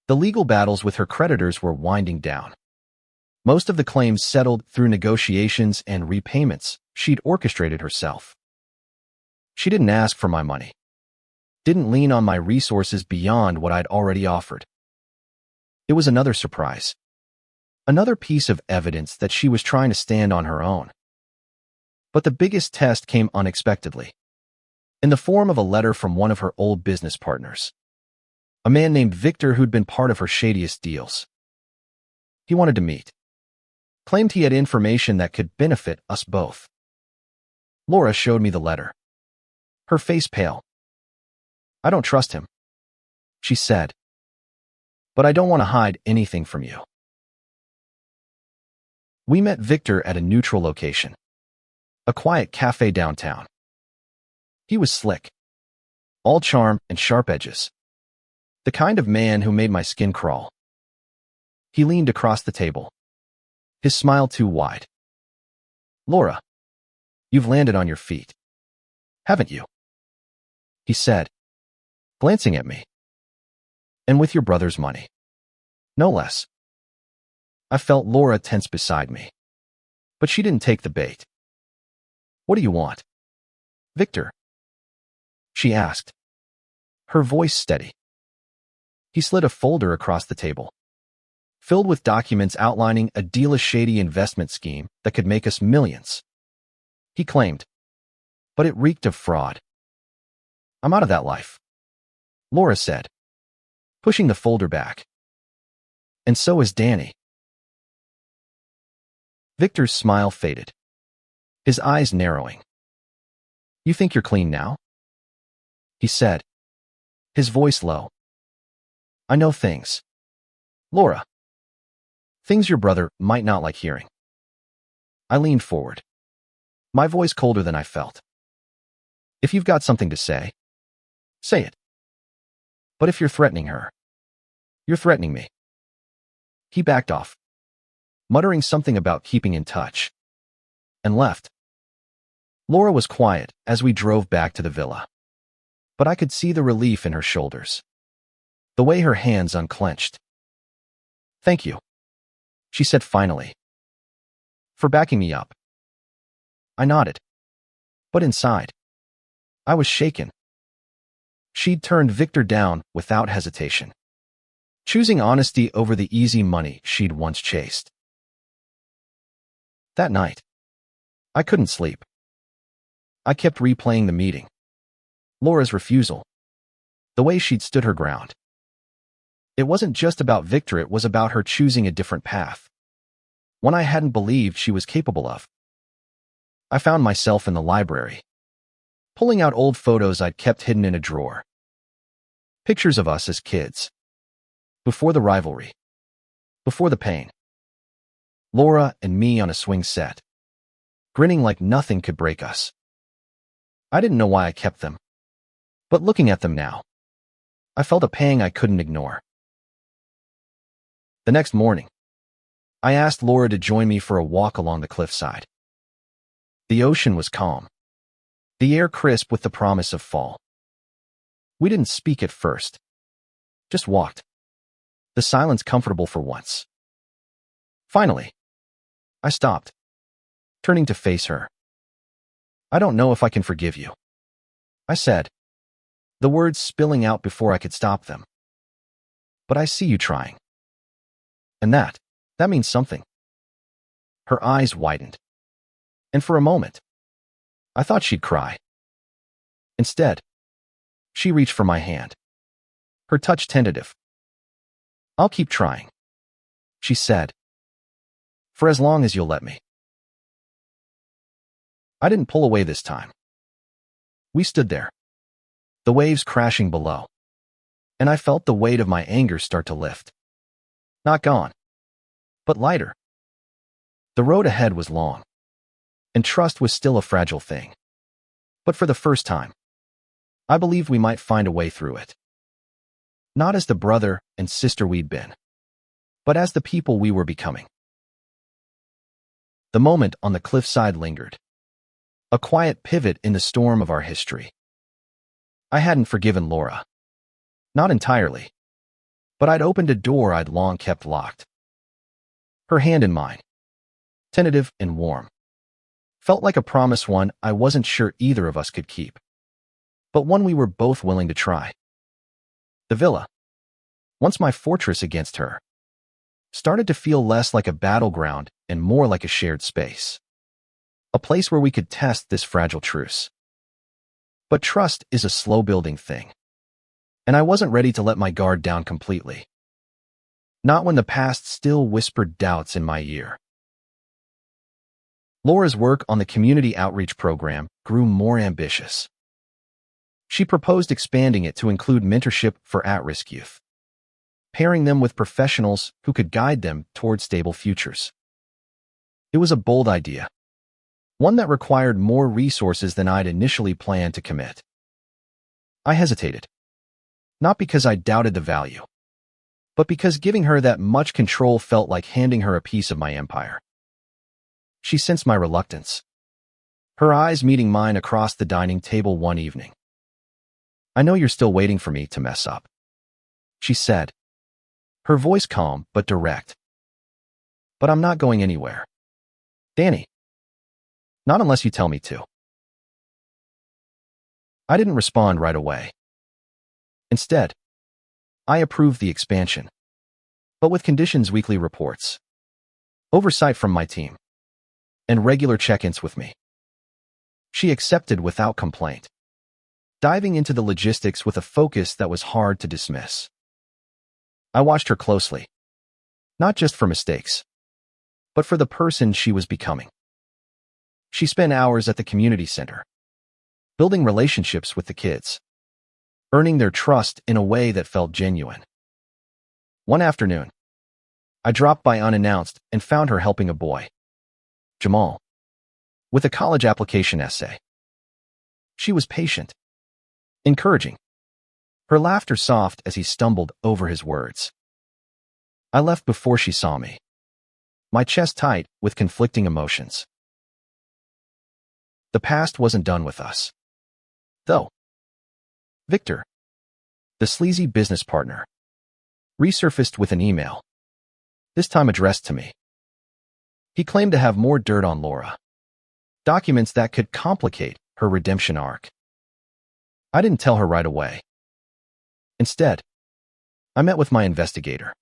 The legal battles with her creditors were winding down. Most of the claims settled through negotiations and repayments she'd orchestrated herself. She didn't ask for my money, didn't lean on my resources beyond what I'd already offered. It was another surprise, another piece of evidence that she was trying to stand on her own. But the biggest test came unexpectedly, in the form of a letter from one of her old business partners, a man named Victor who'd been part of her shadiest deals. He wanted to meet, claimed he had information that could benefit us both. Laura showed me the letter, her face pale. "I don't trust him," she said, "but I don't want to hide anything from you." We met Victor at a neutral location, a quiet cafe downtown. He was slick, all charm and sharp edges, the kind of man who made my skin crawl. He leaned across the table, his smile too wide. "Laura, you've landed on your feet, haven't you?" he said, glancing at me. "And with your brother's money. No less." I felt Laura tense beside me, but she didn't take the bait. "What do you want, Victor?" she asked, her voice steady. He slid a folder across the table, filled with documents outlining a deal-a shady investment scheme that could make us millions. He claimed, but it reeked of fraud. "I'm out of that life," Laura said, pushing the folder back. "And so is Danny." Victor's smile faded, his eyes narrowing. "You think you're clean now?" he said, his voice low. "I know things, Laura. Things your brother might not like hearing." I leaned forward, my voice colder than I felt. "If you've got something to say, say it. But if you're threatening her, you're threatening me." He backed off, muttering something about keeping in touch, and left. Laura was quiet as we drove back to the villa, but I could see the relief in her shoulders, the way her hands unclenched. "Thank you," she said finally, "for backing me up." I nodded, but inside, I was shaken. She'd turned Victor down without hesitation, choosing honesty over the easy money she'd once chased. That night, I couldn't sleep. I kept replaying the meeting, Laura's refusal, the way she'd stood her ground. It wasn't just about Victor, it was about her choosing a different path, one I hadn't believed she was capable of. I found myself in the library, pulling out old photos I'd kept hidden in a drawer. Pictures of us as kids, before the rivalry, before the pain. Laura and me on a swing set, grinning like nothing could break us. I didn't know why I kept them, but looking at them now, I felt a pang I couldn't ignore. The next morning, I asked Laura to join me for a walk along the cliffside. The ocean was calm, the air crisp with the promise of fall. We didn't speak at first, just walked, the silence comfortable for once. Finally, I stopped, turning to face her. "I don't know if I can forgive you," I said, the words spilling out before I could stop them. "But I see you trying. And that means something." Her eyes widened, and for a moment, I thought she'd cry. Instead, she reached for my hand, her touch tentative. "I'll keep trying," she said, "for as long as you'll let me." I didn't pull away this time. We stood there, the waves crashing below, and I felt the weight of my anger start to lift. Not gone, but lighter. The road ahead was long, and trust was still a fragile thing. But for the first time, I believed we might find a way through it. Not as the brother and sister we'd been, but as the people we were becoming. The moment on the cliffside lingered, a quiet pivot in the storm of our history. I hadn't forgiven Laura. Not entirely, but I'd opened a door I'd long kept locked. Her hand in mine, tentative and warm, felt like a promise, one I wasn't sure either of us could keep, but one we were both willing to try. The villa, once my fortress against her, started to feel less like a battleground and more like a shared space, a place where we could test this fragile truce. But trust is a slow-building thing, and I wasn't ready to let my guard down completely. Not when the past still whispered doubts in my ear. Laura's work on the community outreach program grew more ambitious. She proposed expanding it to include mentorship for at-risk youth, pairing them with professionals who could guide them toward stable futures. It was a bold idea, one that required more resources than I'd initially planned to commit. I hesitated, not because I doubted the value, but because giving her that much control felt like handing her a piece of my empire. She sensed my reluctance, her eyes meeting mine across the dining table one evening. "I know you're still waiting for me to mess up," she said, her voice calm but direct. "But I'm not going anywhere. Danny. Not unless you tell me to." I didn't respond right away. Instead, I approved the expansion, but with conditions: weekly reports, oversight from my team, and regular check-ins with me. She accepted without complaint, diving into the logistics with a focus that was hard to dismiss. I watched her closely, not just for mistakes, but for the person she was becoming. She spent hours at the community center, building relationships with the kids, earning their trust in a way that felt genuine. One afternoon, I dropped by unannounced and found her helping a boy, Jamal, with a college application essay. She was patient, encouraging, her laughter soft as he stumbled over his words. I left before she saw me, my chest tight with conflicting emotions. The past wasn't done with us, though. Victor, the sleazy business partner, resurfaced with an email, this time addressed to me. He claimed to have more dirt on Laura, documents that could complicate her redemption arc. I didn't tell her right away. Instead, I met with my investigator,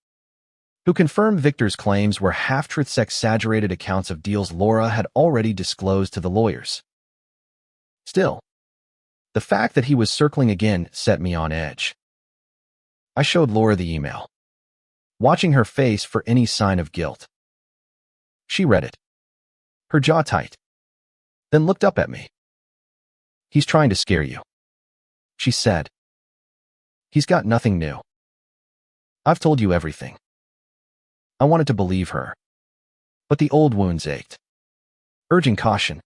who confirmed Victor's claims were half-truths, exaggerated accounts of deals Laura had already disclosed to the lawyers. Still, the fact that he was circling again set me on edge. I showed Laura the email, watching her face for any sign of guilt. She read it, her jaw tight, then looked up at me. "He's trying to scare you," she said. "He's got nothing new. I've told you everything." I wanted to believe her, but the old wounds ached, urging caution.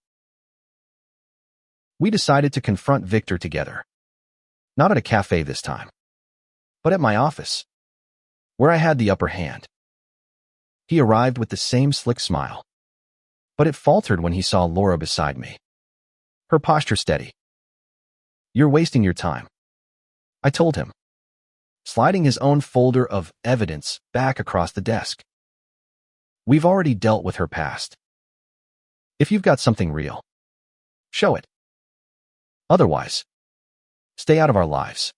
We decided to confront Victor together, not at a cafe this time, but at my office, where I had the upper hand. He arrived with the same slick smile, but it faltered when he saw Laura beside me, her posture steady. "You're wasting your time," I told him, sliding his own folder of evidence back across the desk. "We've already dealt with her past. If you've got something real, show it. Otherwise, stay out of our lives."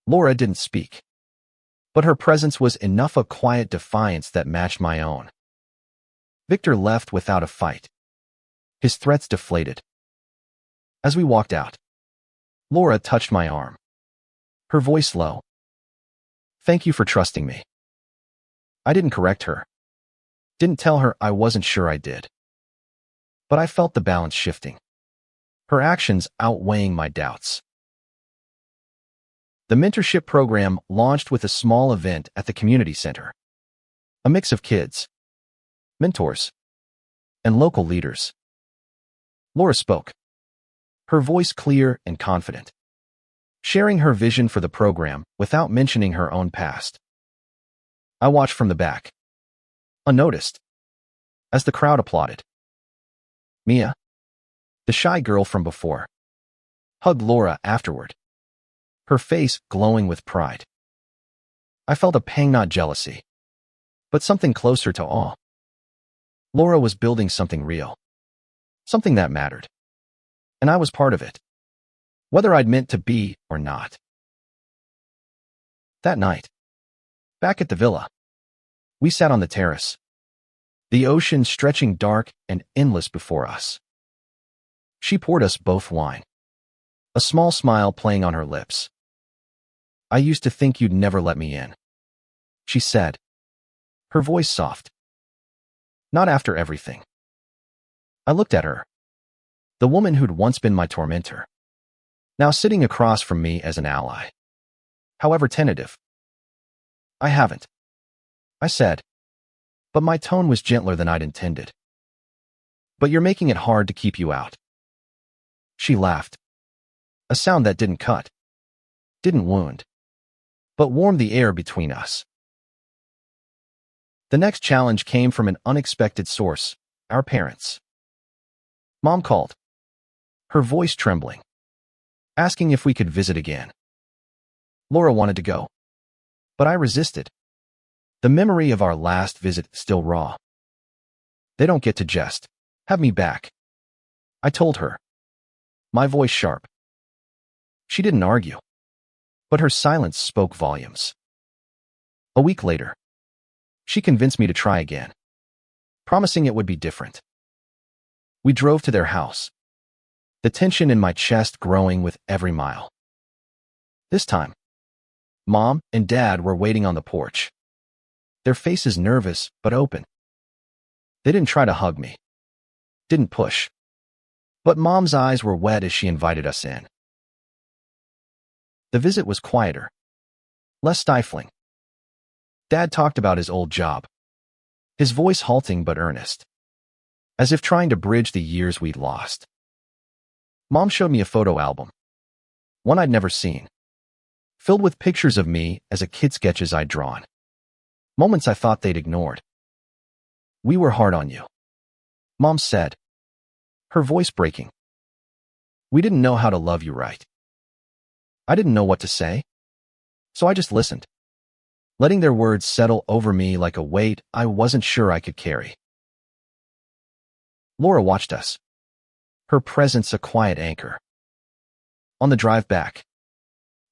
Laura didn't speak, but her presence was enough of quiet defiance that matched my own. Victor left without a fight, his threats deflated. As we walked out, Laura touched my arm, her voice low. "Thank you for trusting me." I didn't correct her, didn't tell her I wasn't sure I did. But I felt the balance shifting, her actions outweighing my doubts. The mentorship program launched with a small event at the community center, a mix of kids, mentors, and local leaders. Laura spoke, her voice clear and confident, sharing her vision for the program without mentioning her own past. I watched from the back, unnoticed, as the crowd applauded. Mia, the shy girl from before, hugged Laura afterward, her face glowing with pride. I felt a pang, not jealousy, but something closer to awe. Laura was building something real, something that mattered, and I was part of it, whether I'd meant to be or not. That night, back at the villa, we sat on the terrace, the ocean stretching dark and endless before us. She poured us both wine, a small smile playing on her lips. "I used to think you'd never let me in," she said, her voice soft. "Not after everything." I looked at her, the woman who'd once been my tormentor, now sitting across from me as an ally, however tentative. "I haven't," I said, but my tone was gentler than I'd intended. "But you're making it hard to keep you out." She laughed, a sound that didn't cut, didn't wound, but warmed the air between us. The next challenge came from an unexpected source, our parents. Mom called, her voice trembling, asking if we could visit again. Laura wanted to go, but I resisted. The memory of our last visit still raw. They don't get to jest. Have me back, I told her, my voice sharp. She didn't argue, but her silence spoke volumes. A week later, she convinced me to try again, promising it would be different. We drove to their house, the tension in my chest growing with every mile. This time, Mom and Dad were waiting on the porch, their faces nervous but open. They didn't try to hug me, didn't push, but Mom's eyes were wet as she invited us in. The visit was quieter, less stifling. Dad talked about his old job, his voice halting but earnest, as if trying to bridge the years we'd lost. Mom showed me a photo album, one I'd never seen, filled with pictures of me as a kid, sketches I'd drawn, moments I thought they'd ignored. We were hard on you, Mom said, her voice breaking. We didn't know how to love you right. I didn't know what to say, so I just listened, letting their words settle over me like a weight I wasn't sure I could carry. Laura watched us, her presence a quiet anchor. On the drive back,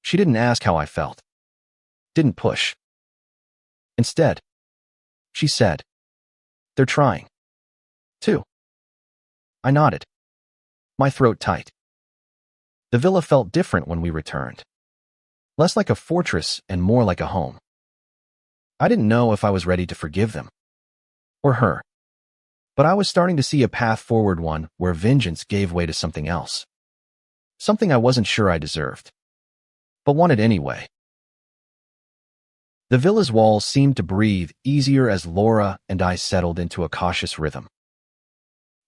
she didn't ask how I felt, didn't push. Instead, she said, "They're trying, too." I nodded, my throat tight. The villa felt different when we returned, less like a fortress and more like a home. I didn't know if I was ready to forgive them, or her, but I was starting to see a path forward, one where vengeance gave way to something else, something I wasn't sure I deserved, but wanted anyway. The villa's walls seemed to breathe easier as Laura and I settled into a cautious rhythm.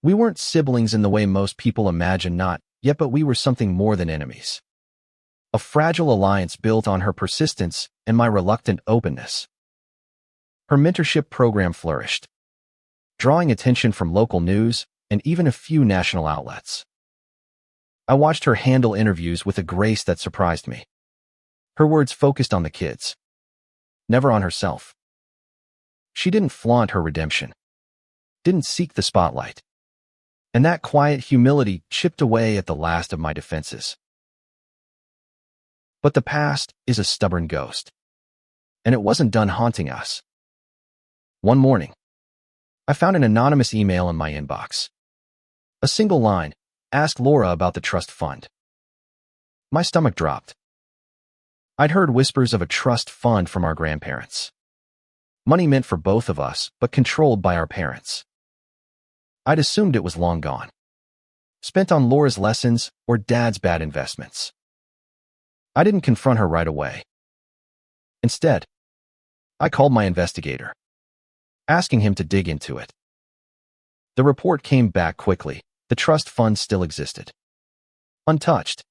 We weren't siblings in the way most people imagine, not yet, but we were something more than enemies. A fragile alliance built on her persistence and my reluctant openness. Her mentorship program flourished, drawing attention from local news and even a few national outlets. I watched her handle interviews with a grace that surprised me. Her words focused on the kids, never on herself. She didn't flaunt her redemption, didn't seek the spotlight. And that quiet humility chipped away at the last of my defenses. But the past is a stubborn ghost, and it wasn't done haunting us. One morning, I found an anonymous email in my inbox. A single line, "Ask Laura about the trust fund." My stomach dropped. I'd heard whispers of a trust fund from our grandparents. Money meant for both of us, but controlled by our parents. I'd assumed it was long gone, spent on Laura's lessons or Dad's bad investments. I didn't confront her right away. Instead, I called my investigator, asking him to dig into it. The report came back quickly. The trust fund still existed, untouched.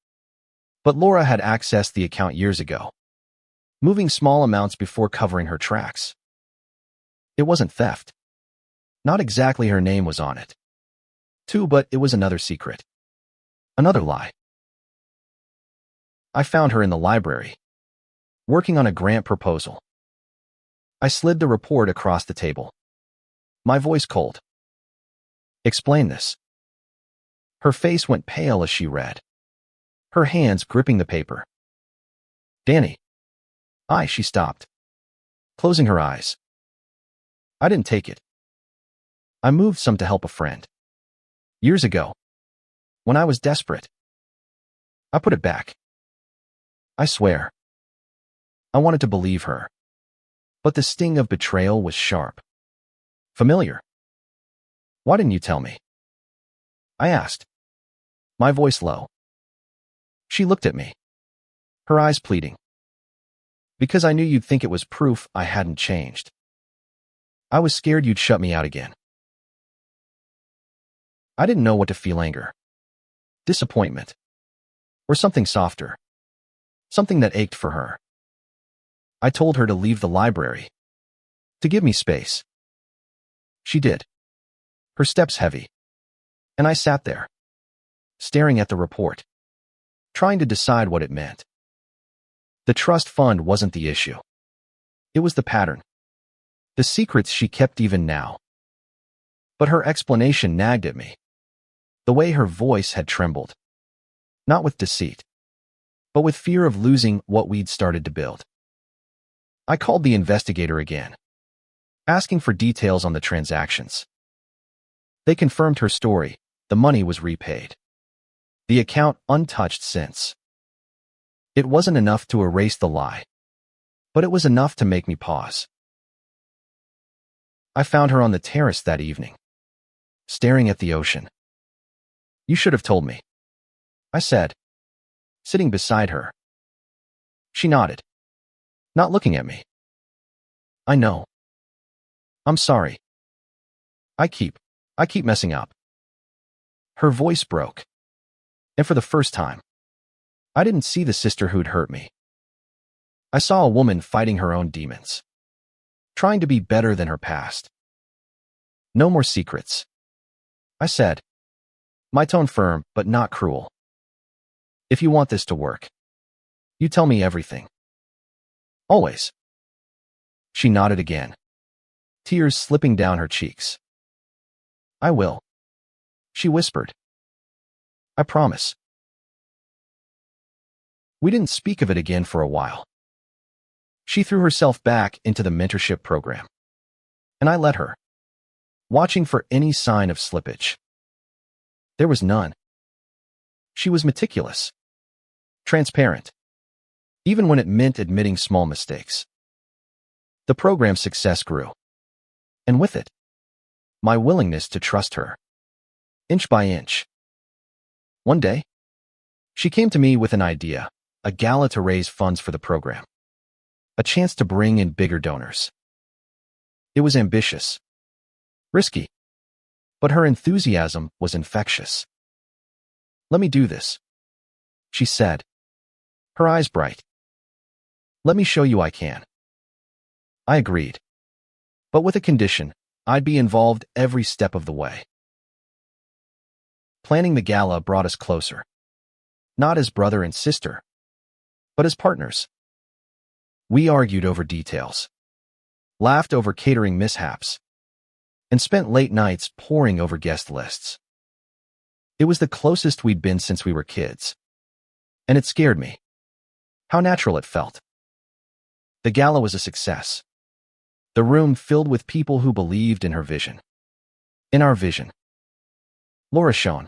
But Laura had accessed the account years ago, moving small amounts before covering her tracks. It wasn't theft. Not exactly her name was on it, too, but it was another secret. Another lie. I found her in the library, working on a grant proposal. I slid the report across the table, my voice cold. "Explain this." Her face went pale as she read, her hands gripping the paper. "Danny." She stopped, closing her eyes. I didn't take it. I moved some to help a friend. Years ago, when I was desperate. I put it back. I swear. I wanted to believe her. But the sting of betrayal was sharp. Familiar. "Why didn't you tell me?" I asked, my voice low. She looked at me, her eyes pleading. "Because I knew you'd think it was proof I hadn't changed. I was scared you'd shut me out again." I didn't know what to feel: anger, disappointment, or something softer, something that ached for her. I told her to leave the library, to give me space. She did. her steps heavy, and I sat there, staring at the report, trying to decide what it meant. The trust fund wasn't the issue. It was the pattern, the secrets she kept even now. But her explanation nagged at me. The way her voice had trembled, not with deceit, but with fear of losing what we'd started to build. I called the investigator again, asking for details on the transactions. They confirmed her story. The money was repaid, the account untouched since. It wasn't enough to erase the lie, but it was enough to make me pause. I found her on the terrace that evening, staring at the ocean. "You should have told me," I said, sitting beside her. She nodded, not looking at me. "I know. I'm sorry. I keep messing up." Her voice broke, and for the first time, I didn't see the sister who'd hurt me. I saw a woman fighting her own demons, trying to be better than her past. "No more secrets," I said, my tone firm but not cruel. "If you want this to work, you tell me everything. Always." She nodded again, tears slipping down her cheeks. "I will," she whispered. "I promise." We didn't speak of it again for a while. She threw herself back into the mentorship program, and I let her, watching for any sign of slippage. There was none. She was meticulous, transparent, even when it meant admitting small mistakes. The program's success grew, and with it, my willingness to trust her, inch by inch. One day, she came to me with an idea, a gala to raise funds for the program, a chance to bring in bigger donors. It was ambitious, risky, but her enthusiasm was infectious. "Let me do this," she said, her eyes bright. "Let me show you I can." I agreed, but with a condition: I'd be involved every step of the way. Planning the gala brought us closer, not as brother and sister, but as partners. We argued over details, laughed over catering mishaps, and spent late nights poring over guest lists. It was the closest we'd been since we were kids, and it scared me how natural it felt. The gala was a success. The room filled with people who believed in her vision, in our vision. Laura shone,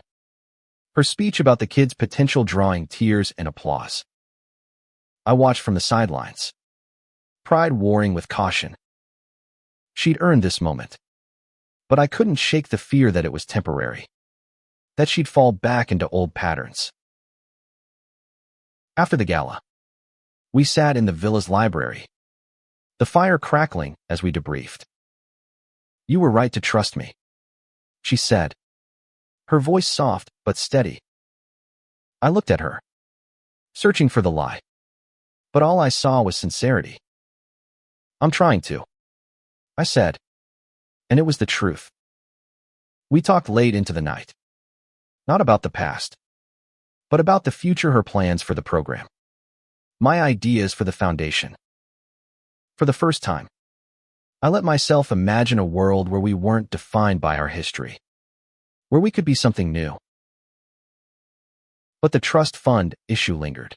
her speech about the kids' potential drawing tears and applause. I watched from the sidelines, pride warring with caution. She'd earned this moment, but I couldn't shake the fear that it was temporary, that she'd fall back into old patterns. After the gala, we sat in the villa's library, the fire crackling as we debriefed. "You were right to trust me," she said, her voice soft but steady. I looked at her, searching for the lie, but all I saw was sincerity. "I'm trying to," I said, and it was the truth. We talked late into the night, not about the past, but about the future, her plans for the program, my ideas for the foundation. For the first time, I let myself imagine a world where we weren't defined by our history, where we could be something new. But the trust fund issue lingered,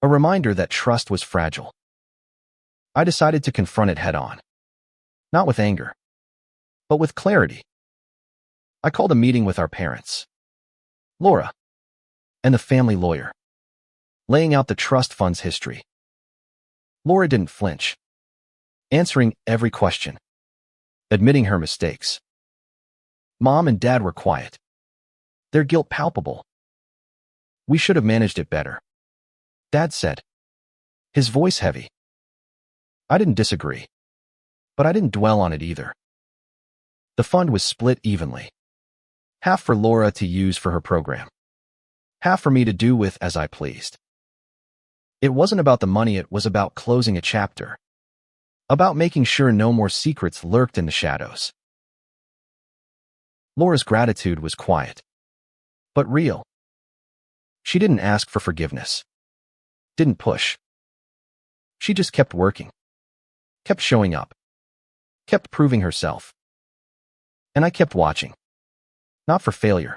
a reminder that trust was fragile. I decided to confront it head on, not with anger, but with clarity. I called a meeting with our parents, Laura, and the family lawyer, laying out the trust fund's history. Laura didn't flinch, answering every question, admitting her mistakes. Mom and Dad were quiet, their guilt palpable. "We should have managed it better," Dad said, his voice heavy. I didn't disagree, but I didn't dwell on it either. The fund was split evenly, half for Laura to use for her program, half for me to do with as I pleased. It wasn't about the money, it was about closing a chapter, about making sure no more secrets lurked in the shadows. Laura's gratitude was quiet, but real. She didn't ask for forgiveness, didn't push. She just kept working, kept showing up, kept proving herself. And I kept watching, not for failure,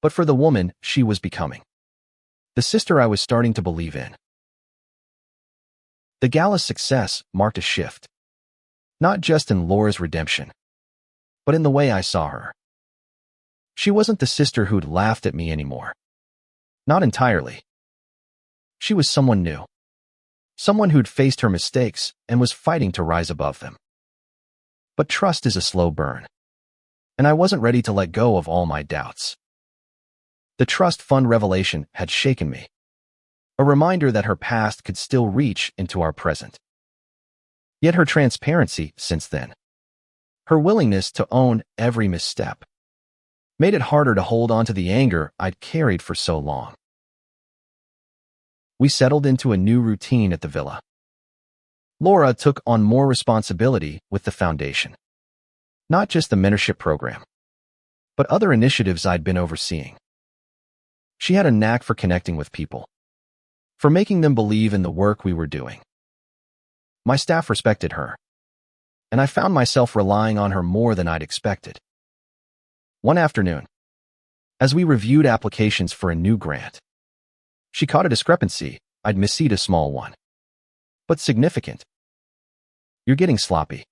but for the woman she was becoming, the sister I was starting to believe in. The gala's success marked a shift, not just in Laura's redemption, but in the way I saw her. She wasn't the sister who'd laughed at me anymore. Not entirely. She was someone new, someone who'd faced her mistakes and was fighting to rise above them. But trust is a slow burn, and I wasn't ready to let go of all my doubts. The trust fund revelation had shaken me, a reminder that her past could still reach into our present. Yet her transparency since then, her willingness to own every misstep, made it harder to hold on to the anger I'd carried for so long. We settled into a new routine at the villa. Laura took on more responsibility with the foundation, not just the mentorship program, but other initiatives I'd been overseeing. She had a knack for connecting with people, for making them believe in the work we were doing. My staff respected her, and I found myself relying on her more than I'd expected. One afternoon, as we reviewed applications for a new grant, she caught a discrepancy I'd missed, a small one, but significant. "You're getting sloppy,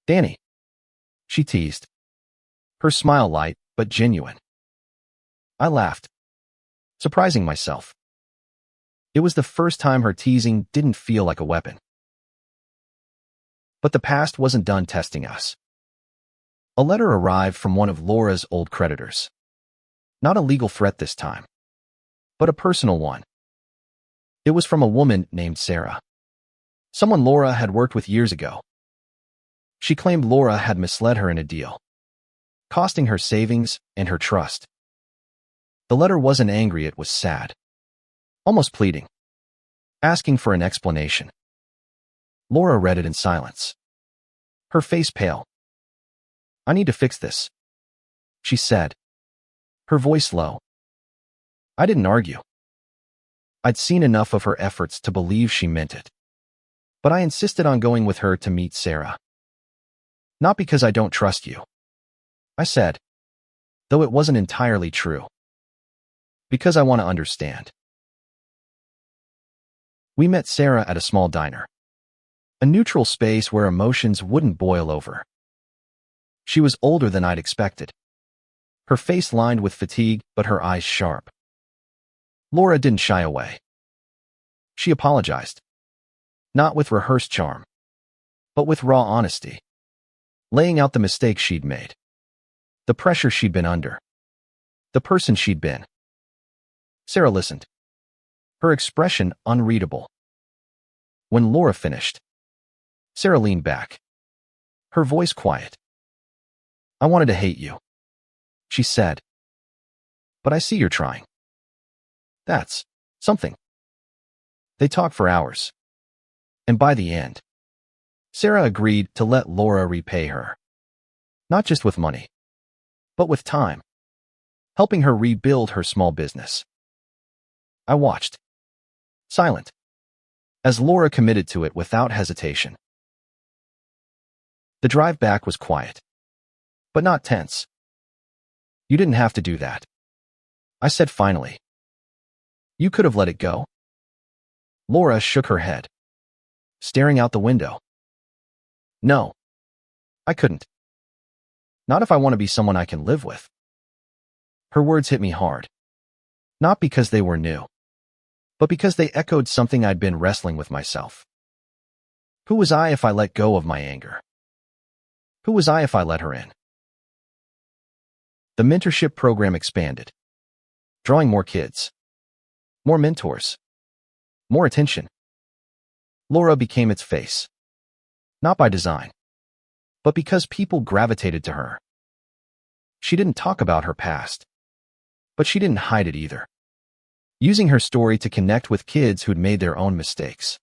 Danny," she teased, her smile light but genuine. I laughed, surprising myself. It was the first time her teasing didn't feel like a weapon. But the past wasn't done testing us. A letter arrived from one of Laura's old creditors. Not a legal threat this time, but a personal one. It was from a woman named Sarah, someone Laura had worked with years ago. She claimed Laura had misled her in a deal, costing her savings and her trust. The letter wasn't angry, it was sad, almost pleading, asking for an explanation. Laura read it in silence, her face pale. "I need to fix this," she said, her voice low. I didn't argue. I'd seen enough of her efforts to believe she meant it. But I insisted on going with her to meet Sarah. "Not because I don't trust you," I said, though it wasn't entirely true. "Because I want to understand." We met Sarah at a small diner, a neutral space where emotions wouldn't boil over. She was older than I'd expected, her face lined with fatigue but her eyes sharp. Laura didn't shy away. She apologized, not with rehearsed charm, but with raw honesty, laying out the mistakes she'd made, the pressure she'd been under, the person she'd been. Sarah listened, her expression unreadable. When Laura finished, Sarah leaned back, her voice quiet. "I wanted to hate you," she said, "but I see you're trying. That's something." They talked for hours, and by the end, Sarah agreed to let Laura repay her, not just with money, but with time, helping her rebuild her small business. I watched, silent, as Laura committed to it without hesitation. The drive back was quiet, but not tense. "You didn't have to do that," I said finally. "You could have let it go." Laura shook her head, staring out the window. "No, I couldn't. Not if I want to be someone I can live with." Her words hit me hard, not because they were new, but because they echoed something I'd been wrestling with myself. Who was I if I let go of my anger? Who was I if I let her in? The mentorship program expanded, drawing more kids, more mentors, more attention. Laura became its face, not by design, but because people gravitated to her. She didn't talk about her past, but she didn't hide it either, using her story to connect with kids who'd made their own mistakes.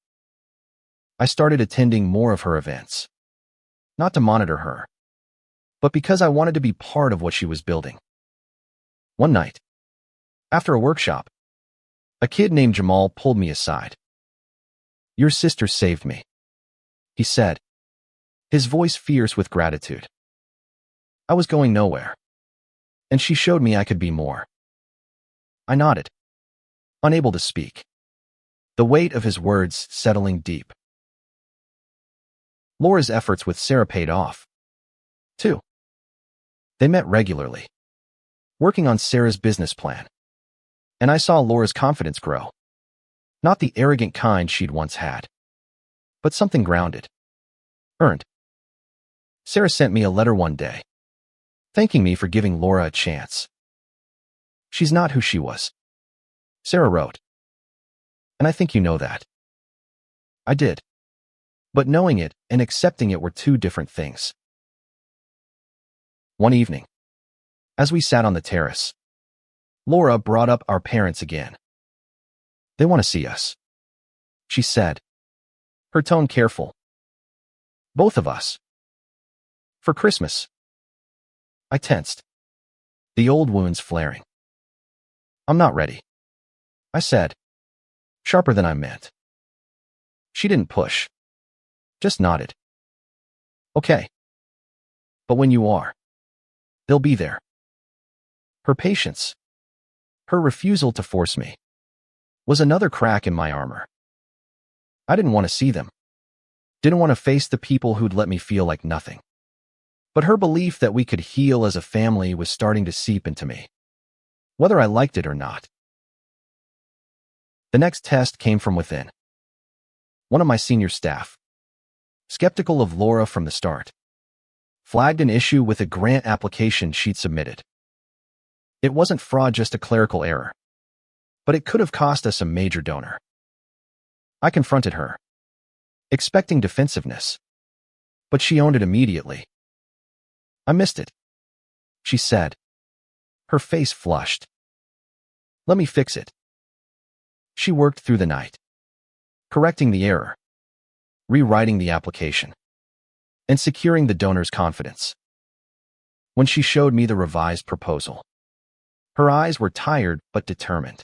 I started attending more of her events, not to monitor her, but because I wanted to be part of what she was building. One night, after a workshop, a kid named Jamal pulled me aside. "Your sister saved me," he said, his voice fierce with gratitude. I was going nowhere, and she showed me I could be more. I nodded, unable to speak, the weight of his words settling deep. Laura's efforts with Sarah paid off, too. They met regularly, working on Sarah's business plan, and I saw Laura's confidence grow. Not the arrogant kind she'd once had, but something grounded, earned. Sarah sent me a letter one day, thanking me for giving Laura a chance. "She's not who she was," Sarah wrote, "and I think you know that." I did, but knowing it and accepting it were two different things. One evening, as we sat on the terrace, Laura brought up our parents again. "They want to see us," she said, her tone careful. "Both of us. For Christmas." I tensed, the old wounds flaring. "I'm not ready," I said, sharper than I meant. She didn't push, just nodded. "Okay. But when you are, they'll be there." Her patience, her refusal to force me, was another crack in my armor. I didn't want to see them, didn't want to face the people who'd let me feel like nothing. But her belief that we could heal as a family was starting to seep into me, whether I liked it or not. The next test came from within. One of my senior staff, skeptical of Laura from the start, flagged an issue with a grant application she'd submitted. It wasn't fraud, just a clerical error, but it could have cost us a major donor. I confronted her, expecting defensiveness, but she owned it immediately. "I missed it," she said, her face flushed. "Let me fix it." She worked through the night, correcting the error, rewriting the application, and securing the donor's confidence. When she showed me the revised proposal, her eyes were tired but determined.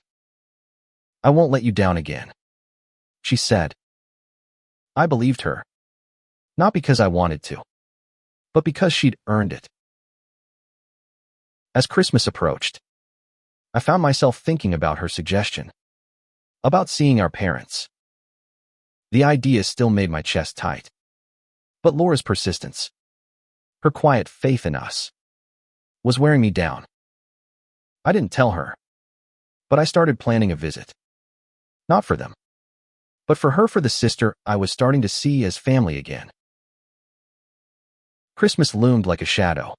"I won't let you down again," she said. I believed her, not because I wanted to, but because she'd earned it. As Christmas approached, I found myself thinking about her suggestion, about seeing our parents. The idea still made my chest tight, but Laura's persistence, her quiet faith in us, was wearing me down. I didn't tell her, but I started planning a visit. Not for them, but for her, for the sister I was starting to see as family again. Christmas loomed like a shadow,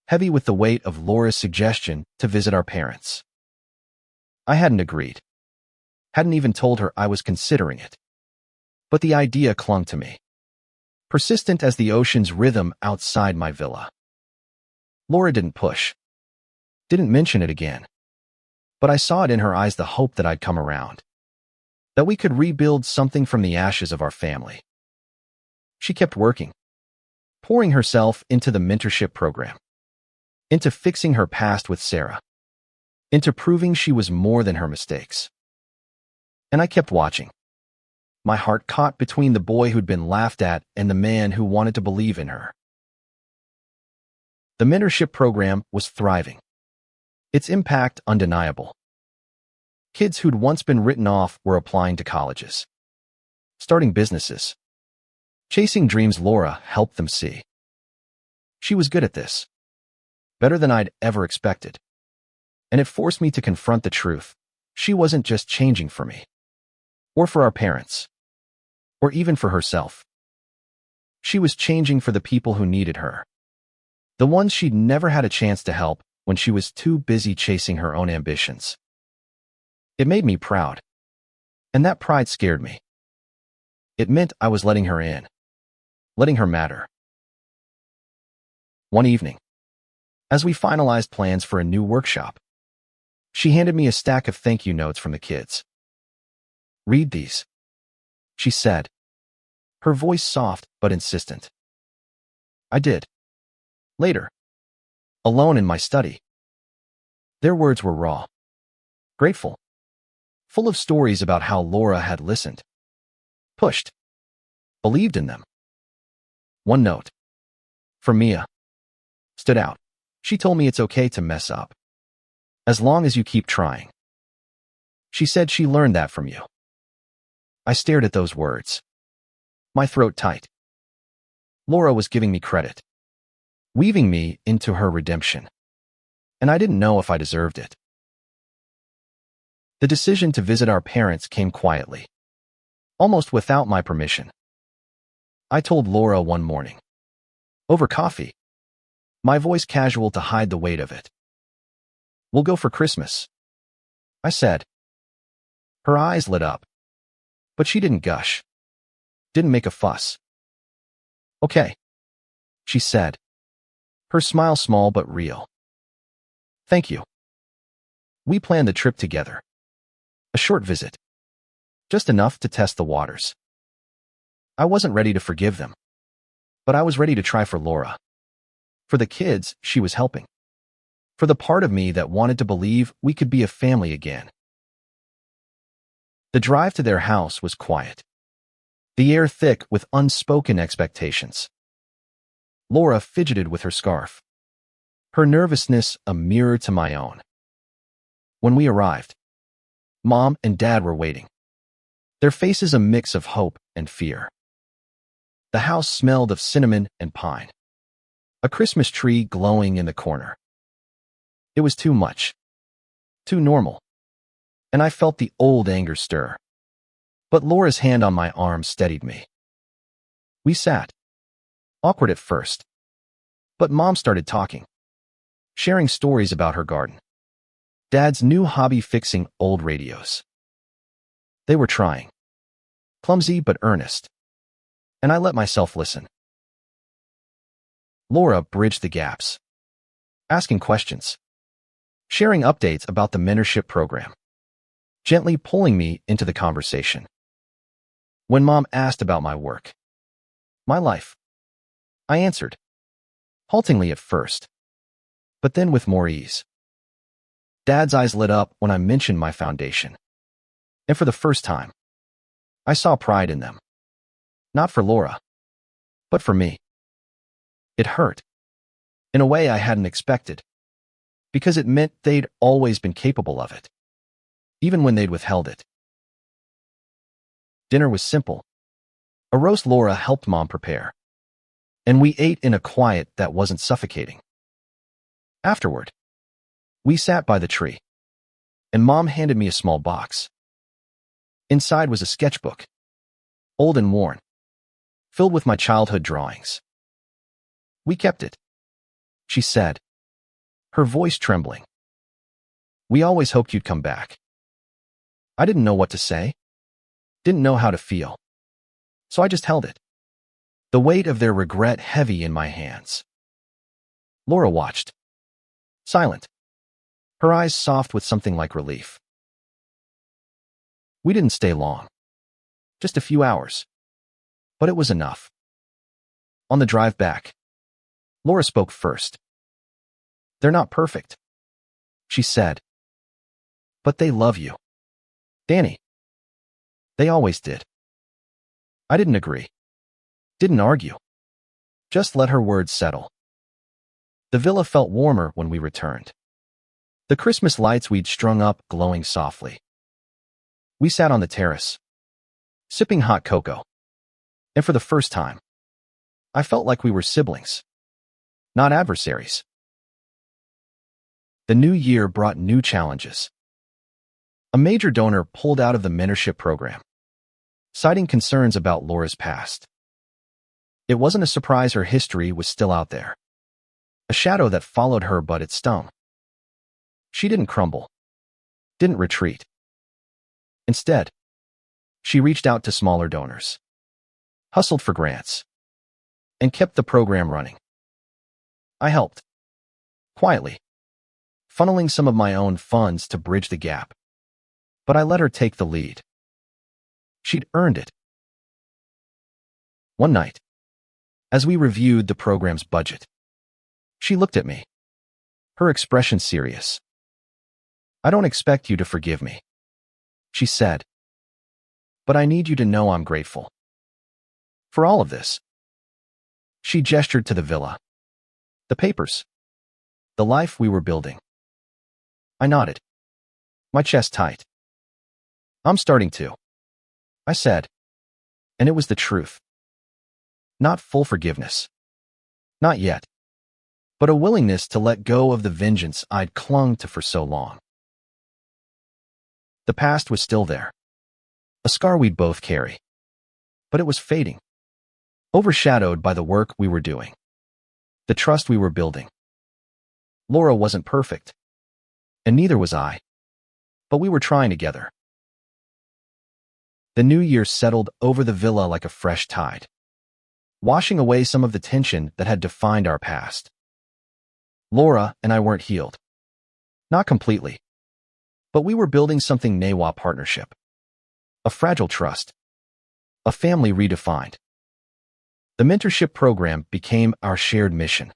heavy with the weight of Laura's suggestion to visit our parents. I hadn't agreed, hadn't even told her I was considering it, but the idea clung to me, persistent as the ocean's rhythm outside my villa. Laura didn't push, didn't mention it again, but I saw it in her eyes, the hope that I'd come around, that we could rebuild something from the ashes of our family. She kept working, pouring herself into the mentorship program, into fixing her past with Sarah, into proving she was more than her mistakes. And I kept watching, my heart caught between the boy who'd been laughed at and the man who wanted to believe in her. The mentorship program was thriving, its impact undeniable. Kids who'd once been written off were applying to colleges, starting businesses, chasing dreams Laura helped them see. She was good at this, better than I'd ever expected, and it forced me to confront the truth. She wasn't just changing for me, or for our parents, or even for herself. She was changing for the people who needed her, the ones she'd never had a chance to help when she was too busy chasing her own ambitions. It made me proud, and that pride scared me. It meant I was letting her in, letting her matter. One evening, as we finalized plans for a new workshop, she handed me a stack of thank you notes from the kids. "Read these," she said, her voice soft but insistent. I did, Later, alone in my study, their words were raw, grateful, full of stories about how Laura had listened, pushed, believed in them. One note, from Mia, stood out. She told me it's okay to mess up, as long as you keep trying. She said she learned that from you. I stared at those words, my throat tight. Laura was giving me credit, weaving me into her redemption, and I didn't know if I deserved it. The decision to visit our parents came quietly, almost without my permission. I told Laura one morning, over coffee, my voice casual to hide the weight of it. We'll go for Christmas, I said. Her eyes lit up, but she didn't gush, didn't make a fuss. Okay, she said, her smile small but real. Thank you. We planned the trip together. A short visit, just enough to test the waters. I wasn't ready to forgive them, but I was ready to try for Laura, for the kids she was helping, for the part of me that wanted to believe we could be a family again. The drive to their house was quiet, the air thick with unspoken expectations. Laura fidgeted with her scarf, her nervousness a mirror to my own. When we arrived, Mom and Dad were waiting, their faces a mix of hope and fear. The house smelled of cinnamon and pine, a Christmas tree glowing in the corner. It was too much, too normal, and I felt the old anger stir. But Laura's hand on my arm steadied me. We sat, awkward at first, but Mom started talking, sharing stories about her garden, Dad's new hobby fixing old radios. They were trying, clumsy but earnest, and I let myself listen. Laura bridged the gaps, asking questions, sharing updates about the mentorship program, gently pulling me into the conversation. When Mom asked about my work, my life, I answered, haltingly at first, but then with more ease. Dad's eyes lit up when I mentioned my foundation, and for the first time, I saw pride in them. Not for Laura, but for me. It hurt, in a way I hadn't expected, because it meant they'd always been capable of it, even when they'd withheld it. Dinner was simple, a roast Laura helped Mom prepare, and we ate in a quiet that wasn't suffocating. Afterward, we sat by the tree, and Mom handed me a small box. Inside was a sketchbook, old and worn, filled with my childhood drawings. We kept it, she said, her voice trembling. We always hoped you'd come back. I didn't know what to say, didn't know how to feel, so I just held it, the weight of their regret heavy in my hands. Laura watched, silent, her eyes soft with something like relief. We didn't stay long, just a few hours, but it was enough. On the drive back, Laura spoke first. They're not perfect, she said, but they love you, Danny. They always did. I didn't agree, didn't argue, just let her words settle. The villa felt warmer when we returned, the Christmas lights we'd strung up glowing softly. We sat on the terrace, sipping hot cocoa, and for the first time, I felt like we were siblings, not adversaries. The new year brought new challenges. A major donor pulled out of the mentorship program, citing concerns about Laura's past. It wasn't a surprise her history was still out there, a shadow that followed her, but it stung. She didn't crumble, didn't retreat. Instead, she reached out to smaller donors, hustled for grants, and kept the program running. I helped, quietly, funneling some of my own funds to bridge the gap, but I let her take the lead. She'd earned it. One night, as we reviewed the program's budget, She looked at me, her expression serious. I don't expect you to forgive me, she said, but I need you to know I'm grateful for all of this. She gestured to the villa, the papers, the life we were building. I nodded, my chest tight. I'm starting to, I said, and it was the truth. Not full forgiveness. Not yet. But a willingness to let go of the vengeance I'd clung to for so long. The past was still there. A scar we'd both carry. But it was fading. Overshadowed by the work we were doing. The trust we were building. Laura wasn't perfect. And neither was I. But we were trying together. The new year settled over the villa like a fresh tide, washing away some of the tension that had defined our past. Laura and I weren't healed. Not completely. But we were building something new, partnership. A fragile trust. A family redefined. The mentorship program became our shared mission.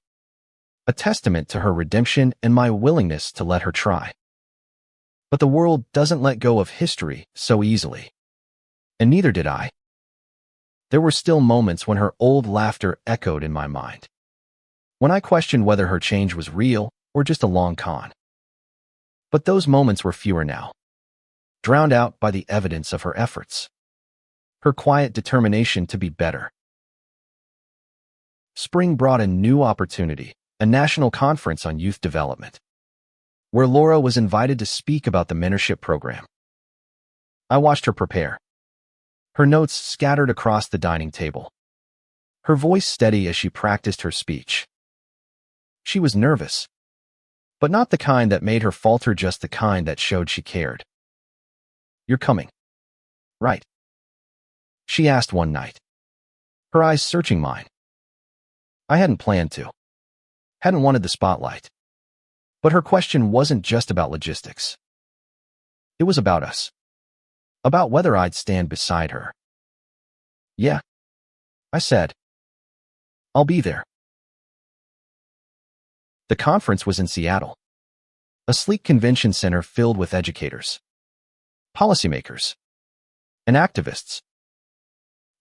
A testament to her redemption and my willingness to let her try. But the world doesn't let go of history so easily. And neither did I. There were still moments when her old laughter echoed in my mind. When I questioned whether her change was real or just a long con. But those moments were fewer now, drowned out by the evidence of her efforts. Her quiet determination to be better. Spring brought a new opportunity, a national conference on youth development, where Laura was invited to speak about the mentorship program. I watched her prepare. Her notes scattered across the dining table. Her voice steady as she practiced her speech. She was nervous, but not the kind that made her falter, just the kind that showed she cared. You're coming, right? She asked one night, her eyes searching mine. I hadn't planned to, hadn't wanted the spotlight. But her question wasn't just about logistics. It was about us. About whether I'd stand beside her. Yeah, I said. I'll be there. The conference was in Seattle. A sleek convention center filled with educators, policymakers, and activists.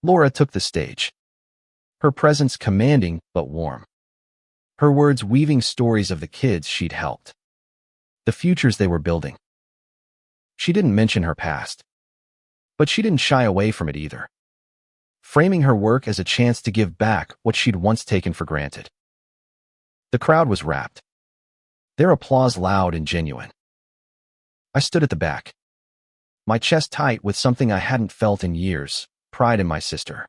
Laura took the stage. Her presence commanding but warm. Her words weaving stories of the kids she'd helped. The futures they were building. She didn't mention her past. But she didn't shy away from it either, framing her work as a chance to give back what she'd once taken for granted. The crowd was rapt, their applause loud and genuine. I stood at the back, my chest tight with something I hadn't felt in years, pride in my sister.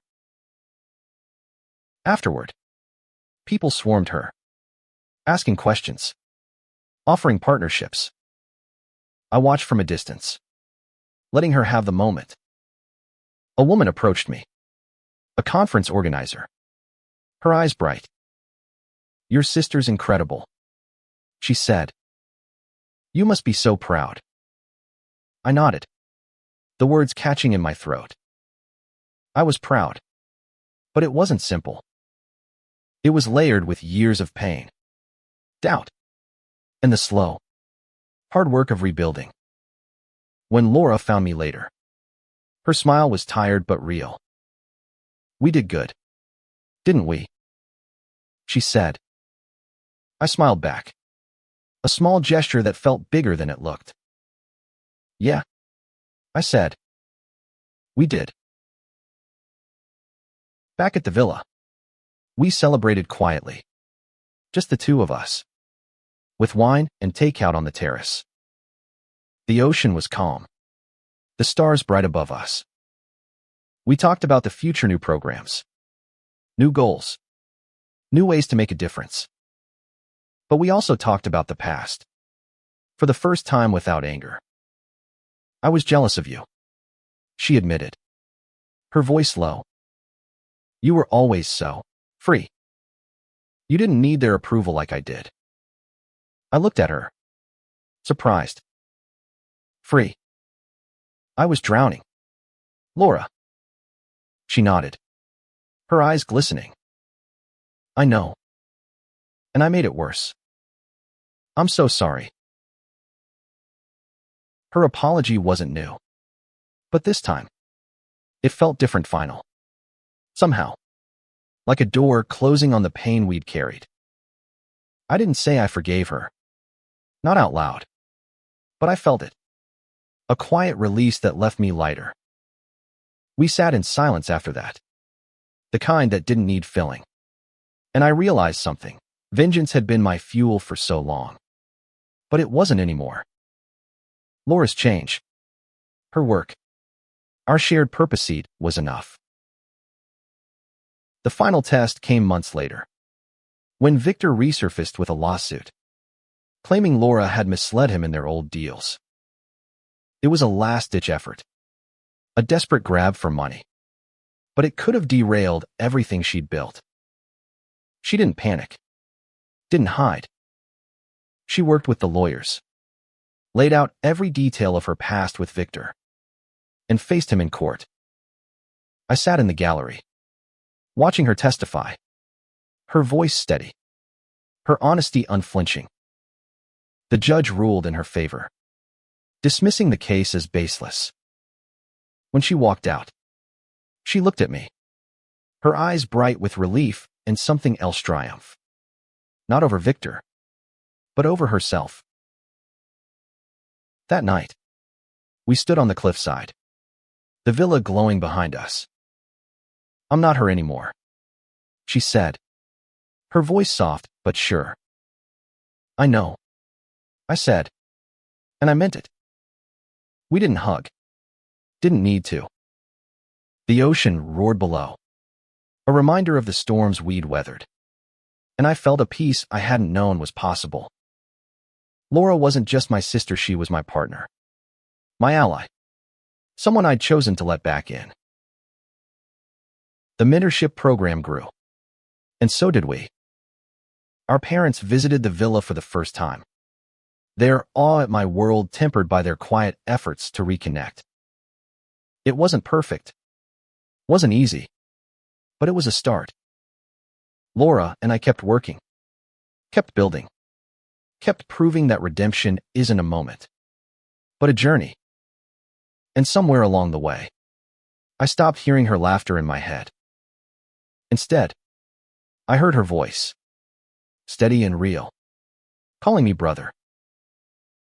Afterward, people swarmed her, asking questions, offering partnerships. I watched from a distance, letting her have the moment. A woman approached me, a conference organizer, her eyes bright. Your sister's incredible, she said. You must be so proud. I nodded, the words catching in my throat. I was proud, but it wasn't simple. It was layered with years of pain, doubt, and the slow, hard work of rebuilding. When Laura found me later, her smile was tired but real. We did good, didn't we? She said. I smiled back, a small gesture that felt bigger than it looked. Yeah, I said. We did. Back at the villa, we celebrated quietly, just the two of us, with wine and takeout on the terrace. The ocean was calm, the stars bright above us. We talked about the future, new programs, new goals, new ways to make a difference. But we also talked about the past, for the first time without anger. I was jealous of you, she admitted, her voice low. You were always so free. You didn't need their approval like I did. I looked at her, surprised. Free. I was drowning. Laura. She nodded, her eyes glistening. I know. and I made it worse. I'm so sorry. Her apology wasn't new. But this time, it felt different final. Somehow, like a door closing on the pain we'd carried. I didn't say I forgave her. Not out loud. But I felt it. A quiet release that left me lighter. We sat in silence after that. The kind that didn't need filling. And I realized something. Vengeance had been my fuel for so long. But it wasn't anymore. Laura's change. Her work. Our shared purpose seat was enough. The final test came months later, when Victor resurfaced with a lawsuit, claiming Laura had misled him in their old deals. It was a last-ditch effort, a desperate grab for money, but it could have derailed everything she'd built. She didn't panic, didn't hide. She worked with the lawyers, laid out every detail of her past with Victor, and faced him in court. I sat in the gallery, watching her testify, her voice steady, her honesty unflinching. The judge ruled in her favor, dismissing the case as baseless. When she walked out, she looked at me, her eyes bright with relief and something else triumph. Not over Victor, but over herself. That night, we stood on the cliffside, the villa glowing behind us. I'm not her anymore, she said, her voice soft but sure. I know, I said, and I meant it. We didn't hug. Didn't need to. The ocean roared below, a reminder of the storms we'd weathered, and I felt a peace I hadn't known was possible. Laura wasn't just my sister, she was my partner, my ally, someone I'd chosen to let back in. The mentorship program grew, and so did we. Our parents visited the villa for the first time, their awe at my world tempered by their quiet efforts to reconnect. It wasn't perfect, wasn't easy, but it was a start. Laura and I kept working, kept building, kept proving that redemption isn't a moment, but a journey. And somewhere along the way, I stopped hearing her laughter in my head. Instead, I heard her voice, steady and real, calling me brother.